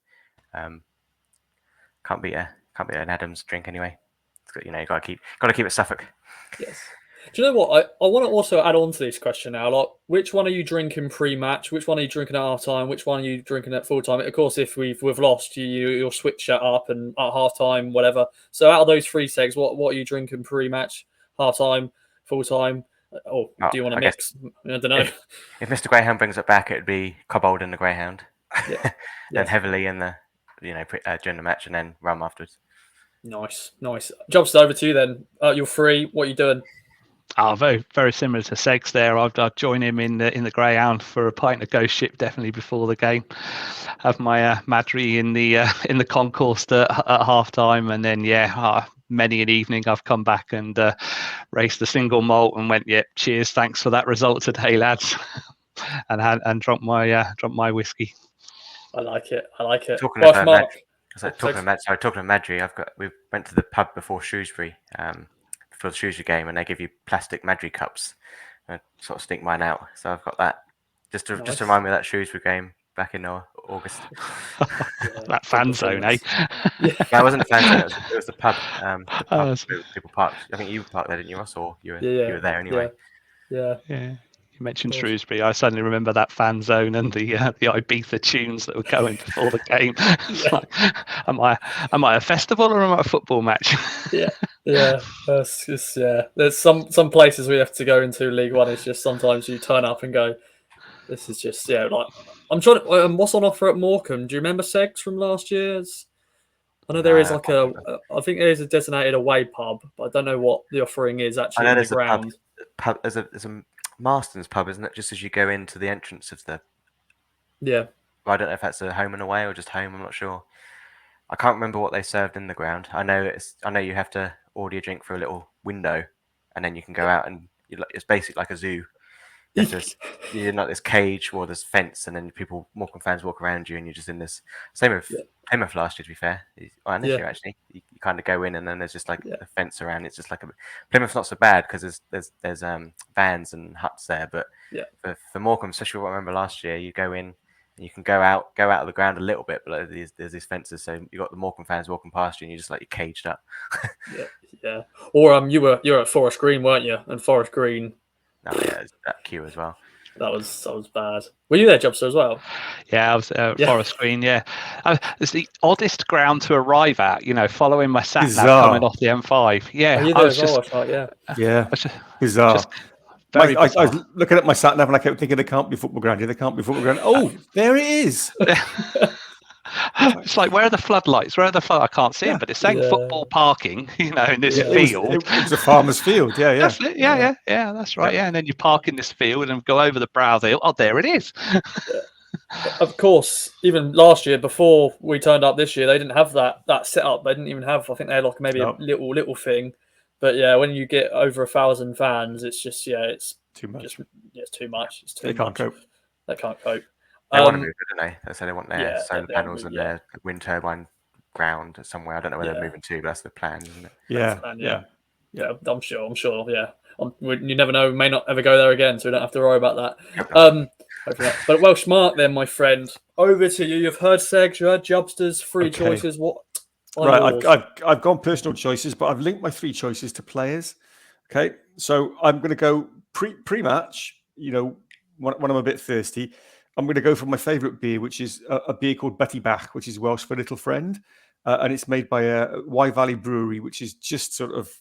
Can't be an Adams drink anyway. You got to keep it Suffolk. Yes. Do you know what? I want to also add on to this question now. Like, which one are you drinking pre-match? Which one are you drinking at half time? Which one are you drinking at full time? Of course, if we've lost, you'll switch that up and at half time, whatever. So out of those 3 segs, what are you drinking pre-match, half time, full time? Or do you want to mix? I don't know. If Mr. Greyhound brings it back, it'd be Cobbold in the Greyhound, then Heavily in the during the match, and then rum afterwards. Nice. Job's over to you then. You're free. What are you doing? Very, very similar to Segs there. I'd join him in the Greyhound for a pint of Ghost Ship, definitely before the game. Have my Madri in the concourse at half time, and then many an evening I've come back and raced the single malt and went, cheers, thanks for that result today, lads, and drunk my whiskey. I like it. Talking of Madri, we went to the pub before Shrewsbury, for the Shrewsbury game, and they give you plastic Madri cups. I sort of sneak mine out, so I've got that just to remind me of that Shrewsbury game back in August. That fan zone, eh? That wasn't a fan zone. It was the pub. The pub where people parked. I think you parked there, didn't you, Ross? Or you were there anyway. Yeah. You mentioned Shrewsbury. I suddenly remember that fan zone and the Ibiza tunes that were going before the game. Am I a festival or am I a football match? That's just, There's some places we have to go into League One. It's just sometimes you turn up and go, this is just like I'm trying to. What's on offer at Morecambe? Do you remember Segs from last year? I know there is I think there is a designated away pub, but I don't know what the offering is actually on the ground. There's a Marston's pub, isn't it? Just as you go into the entrance of the. Yeah. I don't know if that's a home and away or just home. I'm not sure. I can't remember what they served in the ground. I know you have to order your drink through a little window, and then you can go out and it's basically like a zoo. You're not this cage or this fence, and then Morecambe fans walk around you, and you're just in this. Same with Plymouth last year, to be fair. And this year actually, you kind of go in, and then there's just like a fence around. It's just like Plymouth's not so bad because there's vans and huts there, but for Morecambe, especially what I remember last year, you go in, You can go out of the ground a little bit, but there's these fences, so you got the Morecambe fans walking past you, and you're just like you're caged up. Yeah. Or you were at Forest Green, weren't you? And Forest Green. Oh yeah, it's that queue as well. That was bad. Were you there, Jobster, as well? Yeah, I was Forest Green. Yeah, it's the oddest ground to arrive at. Following my sat nav coming off the M5. Yeah, you I was there just well? Yeah, bizarre. Just very I bizarre. was looking at my sat nav and I kept thinking there can't be football ground here. There can't be football ground. Oh, there it is. It's like, where are the floodlights? Where are the I can't see them, but it's saying football parking, in this field. It was a farmer's field. Yeah. That's it. Yeah, that's right. Yeah, and then you park in this field and go over the brow there. Oh, there it is. Of course, even last year, before we turned up this year, they didn't have that set up. They didn't even have, I think they had like maybe a little thing. But yeah, when you get over 1,000 fans, it's just, it's too much. It's too much. It's too they much. Can't cope. They can't cope. They want to move it, don't they? They say they want their solar panels and their their wind turbine ground somewhere. I don't know where they're moving to, but that's the plan, isn't it? Yeah. I'm sure. Yeah. You never know. We may not ever go there again, so we don't have to worry about that. But Welsh Mark, then, my friend, over to you. You've heard Segs, you heard Jubster's three choices. What? Right, I've gone personal choices, but I've linked my three choices to players. Okay, so I'm going to go pre-match. When I'm a bit thirsty, I'm going to go for my favourite beer, which is a beer called Betty Bach, which is Welsh for little friend, and it's made by a Wye Valley Brewery, which is just sort of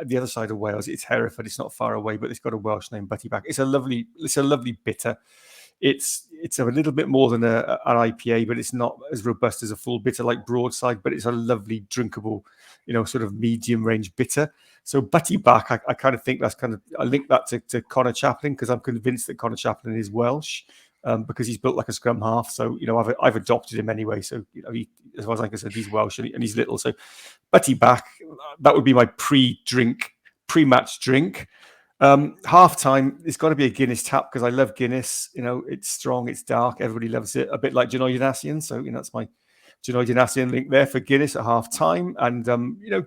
the other side of Wales. It's Hereford. It's not far away, but it's got a Welsh name, Betty Bach. It's a lovely bitter. It's a little bit more than an IPA, but it's not as robust as a full bitter like Broadside, but it's a lovely drinkable, sort of medium range bitter. So Betty Bach, I kind of think I link that to Connor Chaplin, because I'm convinced that Connor Chaplin is Welsh, because he's built like a scrum half. So, I've adopted him anyway. So, as far as I'm concerned, he's Welsh and he's little. So Betty Bach, that would be my pre-match drink. Half time, it's got to be a Guinness tap, because I love Guinness. It's strong, it's dark, everybody loves it. A bit like Genoa Janassian. So, that's my Genoa Janassian link there for Guinness at half time. And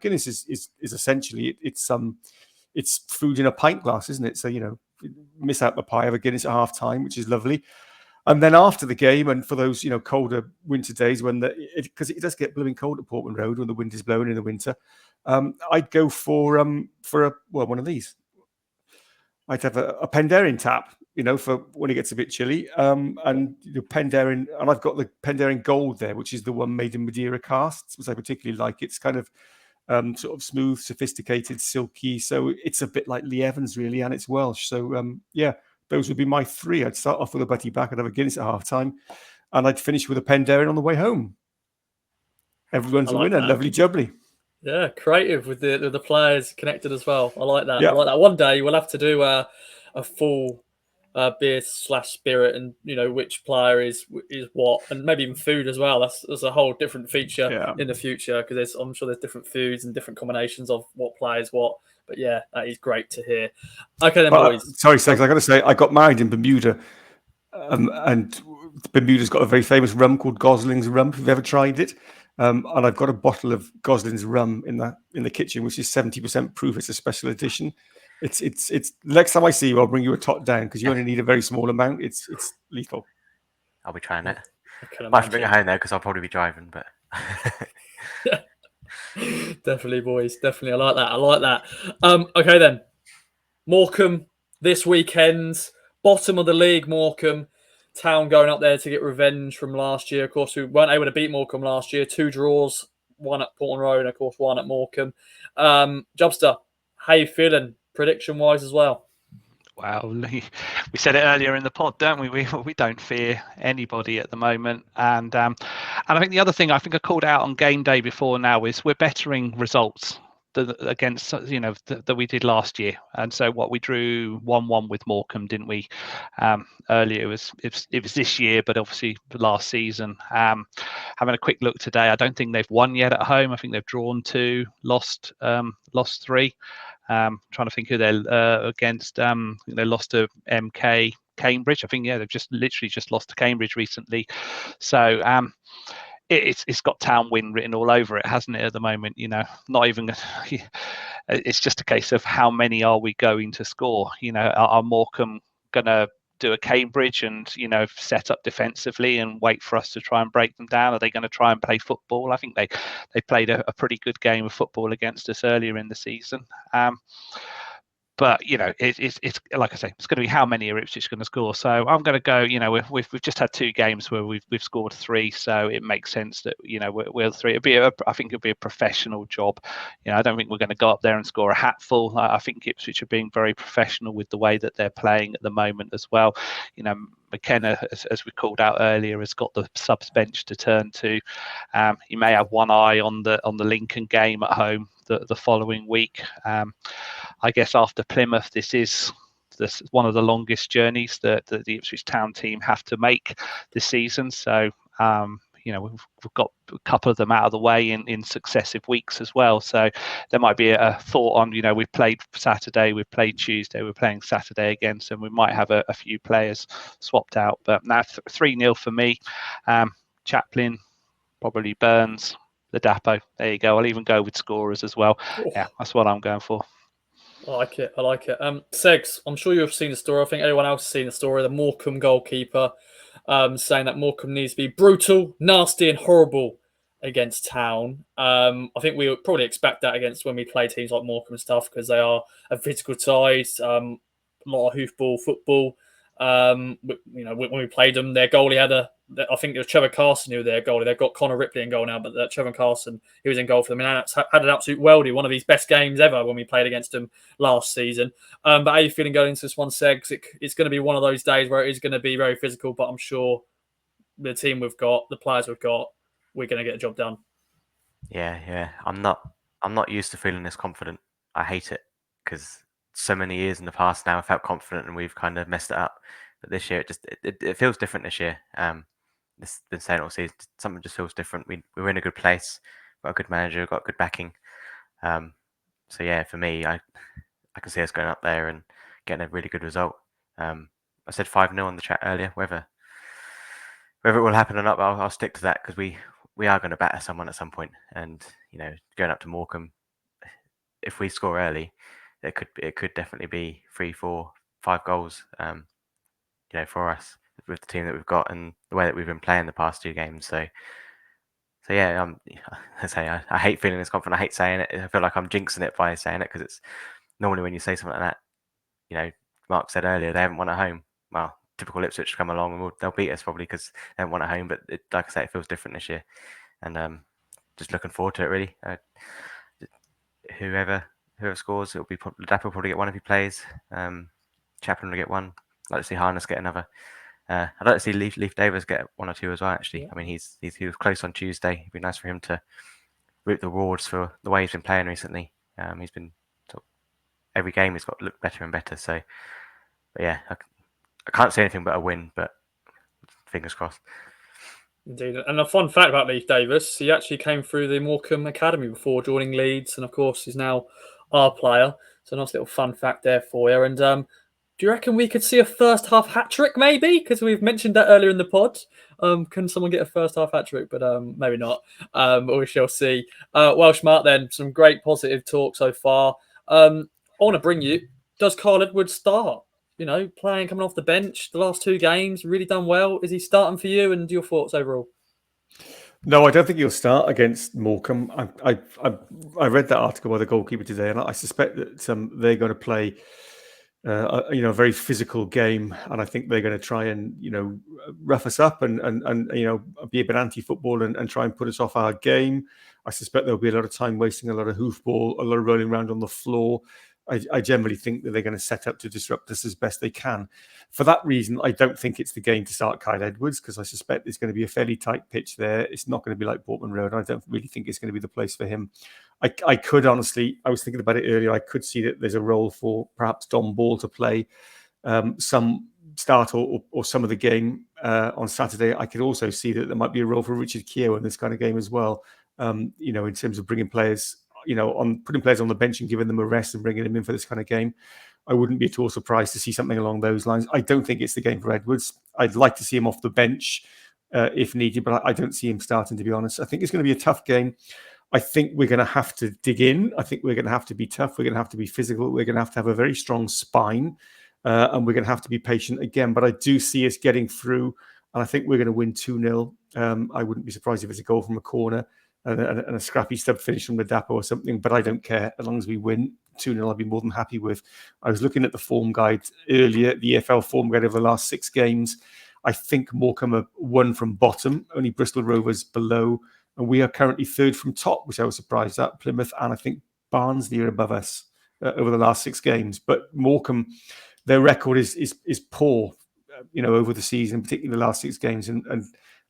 Guinness is essentially it's food in a pint glass, isn't it? So miss out the pie of a Guinness at half time, which is lovely. And then after the game, and for those colder winter days because it does get blooming cold at Portman Road when the wind is blowing in the winter, I'd go for one of these. I'd have a Penderyn tap, for when it gets a bit chilly. And Penderyn, and I've got the Penderyn Gold there, which is the one made in Madeira casts, which I particularly like. It's kind of sort of smooth, sophisticated, silky. So it's a bit like Lee Evans, really, and it's Welsh. So those would be my three. I'd start off with a Betty Bach, I'd have a Guinness at half time, and I'd finish with a Penderyn on the way home. Everyone's a winner. That. Lovely jubbly. Yeah, creative with the players connected as well. I like that. Yeah. I like that. One day we'll have to do a full beer / spirit, and which player is what, and maybe even food as well. That's a whole different feature in the future, because I'm sure there's different foods and different combinations of what players what. But yeah, that is great to hear. Okay, then, boys. Sorry, Segs, I got to say, I got married in Bermuda, and Bermuda's got a very famous rum called Gosling's rum. If you've ever tried it. And I've got a bottle of Gosling's rum in the kitchen, which is 70% proof. It's a special edition. It's next time I see you, I'll bring you a tot down, because you only need a very small amount. It's lethal. I'll be trying it. I should bring it home though, because I'll probably be driving. But definitely, boys. Definitely, I like that. Okay then, Morecambe this weekend, bottom of the league. Morecambe. Town going up there to get revenge from last year. Of course, we weren't able to beat Morecambe last year. 2 draws, 1 at Portman Road, and of course 1 at Morecambe. Jobster, how you feeling prediction-wise as well? Well, we said it earlier in the pod, don't we? We don't fear anybody at the moment, and I think the other thing I called out on game day before now is we're bettering results against that we did last year. And so we drew 1-1 with Morecambe, didn't we? Earlier it was this year, but obviously last season. Having a quick look today, I don't think they've won yet at home. I think they've drawn 2, lost 3. Trying to think who they're against. They lost to MK Cambridge. I think they've just lost to Cambridge recently. So it's got Town win written all over it, hasn't it? At the moment, not even. It's just a case of how many are we going to score? Are Morecambe gonna do a Cambridge and set up defensively and wait for us to try and break them down? Are they going to try and play football? I think they played a pretty good game of football against us earlier in the season. But it's like I say, it's going to be how many are Ipswich going to score. So I'm going to go. We've just had 2 games where we've scored 3, so it makes sense that we're 3. I think it'll be a professional job. I don't think we're going to go up there and score a hatful. I think Ipswich are being very professional with the way that they're playing at the moment as well. McKenna, as we called out earlier, has got the subs bench to turn to. He may have one eye on the Lincoln game at home the following week. I guess after Plymouth, this is one of the longest journeys that the Ipswich Town team have to make this season. So, we've got a couple of them out of the way in successive weeks as well. So there might be a thought on, we've played Saturday, we've played Tuesday, we're playing Saturday again. So we might have a few players swapped out. But now 3-0 for me. Chaplin, probably Burns, the Dapo. There you go. I'll even go with scorers as well. Oh. Yeah, that's what I'm going for. I like it. Segs, I'm sure you've seen the story. I think everyone else has seen the story. The Morecambe goalkeeper saying that Morecambe needs to be brutal, nasty and horrible against Town. I think we would probably expect that against when we play teams like Morecambe and stuff, because they are a physical side, a lot of hoofball football. When we played them, their goalie had I think it was Trevor Carson who was their goalie. They've got Connor Ripley in goal now, but Trevor Carson, he was in goal for them and had an absolute worldie, one of his best games ever when we played against them last season. But how are you feeling going into this one, Segs? It's going to be one of those days where it is going to be very physical, but I'm sure the team we've got, the players we've got, we're going to get the job done. Yeah. I'm not used to feeling this confident. I hate it because so many years in the past now I felt confident and we've kind of messed it up. But this year it feels different this year. This been saying all season, something just feels different. We're in a good place, got a good manager, got good backing. So yeah, for me, I can see us going up there and getting a really good result. I said 5-0 on the chat earlier. Whether it will happen or not, but I'll stick to that because we are going to batter someone at some point. And going up to Morecambe, if we score early, it could definitely be 3, 4, 5 goals. For us with the team that we've got and the way that we've been playing the past 2 games. So yeah, I hate feeling this confident. I hate saying it. I feel like I'm jinxing it by saying it because it's normally when you say something like that, Mark said earlier they haven't won at home. Well, typical Ipswich come along and they'll beat us probably because they haven't won at home. But like I say, it feels different this year, and just looking forward to it really. Whoever scores, it'll be Dapo will probably get one if he plays. Chaplin will get one. I'd like to see Harness get another. I'd like to see Leif Davis get 1 or 2 as well, actually. Yeah. I mean, he was close on Tuesday. It'd be nice for him to reap the rewards for the way he's been playing recently. He's been every game he's got looked better and better. So, but yeah, I can't say anything but a win, but fingers crossed. Indeed. And a fun fact about Leif Davis, he actually came through the Morecambe Academy before joining Leeds, and of course he's now our player. So a nice little fun fact there for you. And do you reckon we could see a first half hat trick maybe? Because we've mentioned that earlier in the pod. Can someone get a first half hat trick? But maybe not. But we shall see. Welsh Mark then, some great positive talk so far. I want to bring you, does Carl Edwards start? Playing, coming off the bench, the last 2 games, really done well. Is he starting for you, and your thoughts overall? No, I don't think he'll start against Morecambe. I read that article by the goalkeeper today, and I suspect that they're going to play a very physical game, and I think they're going to try and rough us up and be a bit anti-football and try and put us off our game. I suspect there'll be a lot of time wasting, a lot of hoofball, a lot of rolling around on the floor. I generally think that they're going to set up to disrupt us as best they can. For that reason, I don't think it's the game to start Kyle Edwards, because I suspect it's going to be a fairly tight pitch there. It's not going to be like Portman Road. I don't really think it's going to be the place for him. I could honestly, I was thinking about it earlier, I could see that there's a role for perhaps Don Ball to play some start or some of the game on Saturday. I could also see that there might be a role for Richard Keogh in this kind of game as well, in terms of bringing players, putting players on the bench and giving them a rest and bringing them in for this kind of game. I wouldn't be at all surprised to see something along those lines. I don't think it's the game for Edwards. I'd like to see him off the bench if needed, but I don't see him starting, to be honest. I think it's going to be a tough game. I think we're going to have to dig in. I think we're going to have to be tough. We're going to have to be physical. We're going to have a very strong spine. and we're going to have to be patient again. But I do see us getting through, and I think we're going to win 2-0. I wouldn't be surprised if it's a goal from a corner and a scrappy stub finish from the Dapo or something, but I don't care. As long as we win 2-0, I'll be more than happy with. I was looking at the form guide earlier, the EFL form guide over the last 6 games. I think Morecambe are 1 from bottom, only Bristol Rovers below, and we are currently 3rd from top, which I was surprised at. Plymouth and I think Barnsley are above us over the last 6 games. But Morecambe, their record is poor, over the season, particularly the last 6 games. And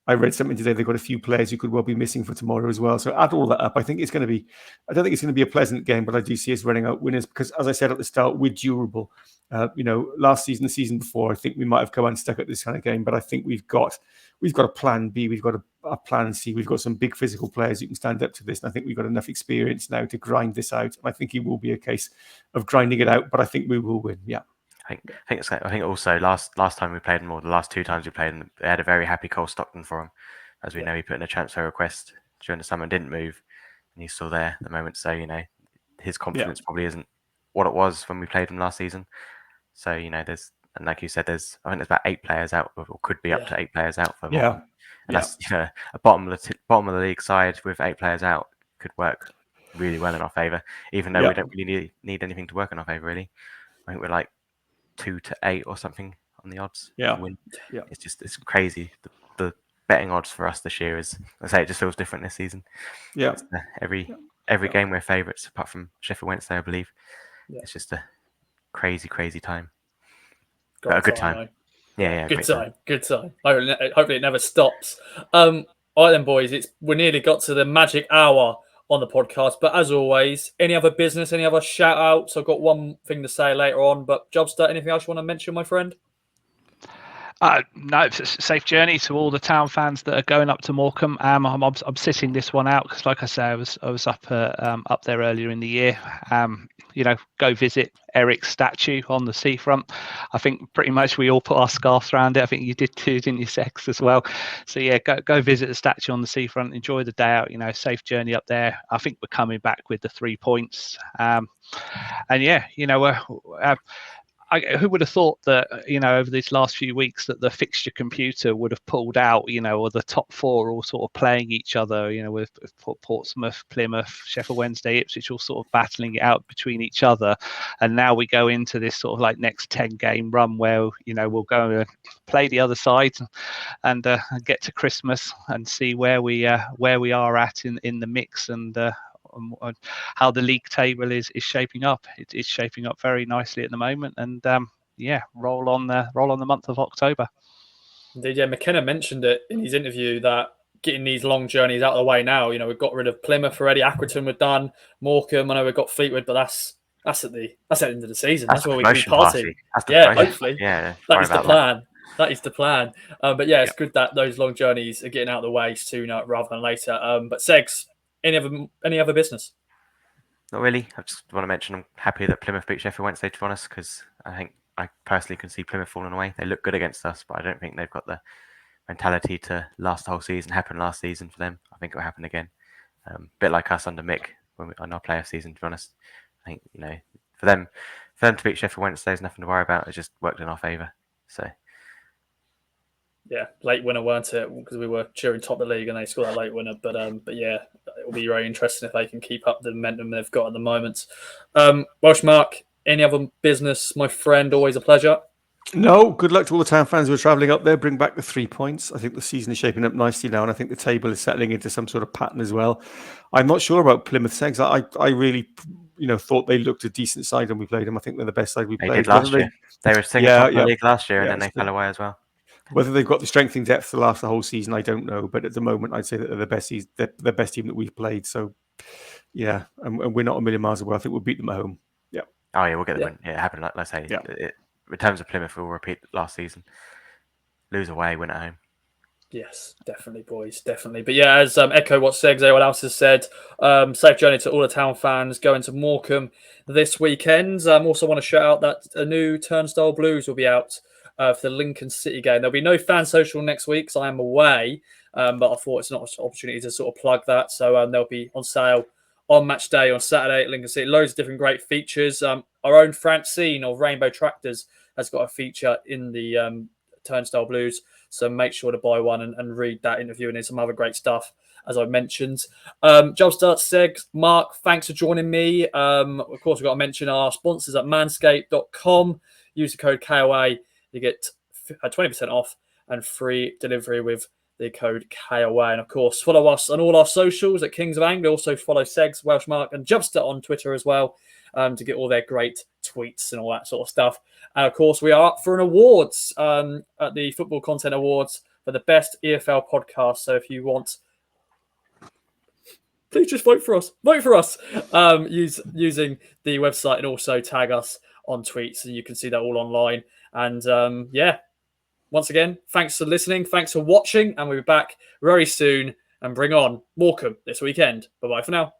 I read something today, they've got a few players who could well be missing for tomorrow as well. So add all that up, I don't think it's going to be a pleasant game, but I do see us running out winners because, as I said at the start, we're durable. Last season, the season before, I think we might have come unstuck at this kind of game, but I think we've got a plan B, we've got a plan C, we've got some big physical players who can stand up to this, and I think we've got enough experience now to grind this out. And I think it will be a case of grinding it out, but I think we will win. Yeah. I think also last time we played them, or the last 2 times we played them, they had a very happy Cole Stockton for him. As we know, he put in a transfer request during the summer and didn't move, and he's still there at the moment. So his confidence probably isn't what it was when we played him last season. So there's, and like you said, I think there's about 8 players out, or could be up to 8 players out for Morecambe. And that's a bottom of the league side with 8 players out could work really well in our favour. Even though we don't really need anything to work in our favour, really. I think we're like 2 to 8 or something on the odds. To win. It's crazy. The betting odds for us this year is, I say, it just feels different this season. Every game we're favourites, apart from Sheffield Wednesday, I believe. It's just a crazy time. But a good time. Good time. Hopefully it never stops. All right then, boys, we nearly got to the magic hour on the podcast, but as always, any other business, any other shout outs? I've got one thing to say later on, but Jobster, anything else you want to mention, my friend? No, it's a safe journey to all the town fans that are going up to Morecambe. I'm sitting this one out because, like I say, I was up there earlier in the year. Go visit Eric's statue on the seafront. I think pretty much we all put our scarves around it. I think you did too, didn't you, Sex, as well? So yeah, go visit the statue on the seafront. Enjoy the day out. Safe journey up there. I think we're coming back with the 3 points. Who would have thought that, over these last few weeks that the fixture computer would have pulled out, or the top 4 all sort of playing each other, with Portsmouth, Plymouth, Sheffield Wednesday, Ipswich all sort of battling it out between each other. And now we go into this sort of like next 10-game run where, we'll go and play the other side and get to Christmas and see where we are at in the mix and how the league table is shaping up. It's shaping up very nicely at the moment, and roll on the month of October. Indeed, McKenna mentioned it in his interview that getting these long journeys out of the way now. We've got rid of Plymouth already, Accrington we're done, Morecambe. I know we've got Fleetwood, but that's at the end of the season. That's where we can be partying. Hopefully. Yeah, that is the plan. That is the plan. But it's good that those long journeys are getting out of the way sooner rather than later. But Segs, any other business? Not really. I just want to mention I'm happy that Plymouth beat Sheffield Wednesday, to be honest, because I think I personally can see Plymouth falling away. They look good against us, but I don't think they've got the mentality to last the whole season. Happened last season for them. I think it will happen again. A bit like us under Mick on our playoff season, to be honest. I think for them to beat Sheffield Wednesday is nothing to worry about. It just worked in our favour. So. Yeah, late winner, weren't it? Because we were cheering top of the league and they scored that late winner. But yeah, it will be very interesting if they can keep up the momentum they've got at the moment. Welsh Mark, any other business, my friend? Always a pleasure. No, good luck to all the town fans who are travelling up there. Bring back the 3 points. I think the season is shaping up nicely now, and I think the table is settling into some sort of pattern as well. I'm not sure about Plymouth Segs. I really, thought they looked a decent side when we played them. I think they're the best side we played. They did last year. They were second top of the league last year, and then they fell away as well. Whether they've got the strength and depth to last the whole season, I don't know. But at the moment, I'd say that they're the best. They're the best team that we've played. So, yeah, and we're not a million miles away. I think we'll beat them at home. Yeah. Oh yeah, we'll get the win. Yeah, it happened. Like I say, in terms of Plymouth, we'll repeat last season. Lose away, win at home. Yes, definitely, boys, definitely. But yeah, as echo what Segs else has said, safe journey to all the town fans going to Morecambe this weekend. Also want to shout out that a new Turnstile Blues will be out for the Lincoln City game. There'll be no fan social next week, so I am away. But I thought it's an opportunity to sort of plug that. So they'll be on sale on match day on Saturday at Lincoln City. Loads of different great features. Our own Francine of Rainbow Tractors has got a feature in the Turnstile Blues. So make sure to buy one and read that interview, and there's some other great stuff, as I mentioned. Jobster, Segs, Mark, thanks for joining me. Of course, we've got to mention our sponsors at manscaped.com. Use the code KOA. You get 20% off and free delivery with the code KOA. And of course, follow us on all our socials at Kings of Anglia. Also follow Segs, Welsh Mark, and Jobster on Twitter as well to get all their great tweets and all that sort of stuff. And of course, we are up for an awards at the Football Content Awards for the best EFL podcast. So if you want, please just vote for us. Vote for us using the website, and also tag us on tweets, and you can see that all online. And once again, thanks for listening. Thanks for watching. And we'll be back very soon and bring on Morecambe this weekend. Bye-bye for now.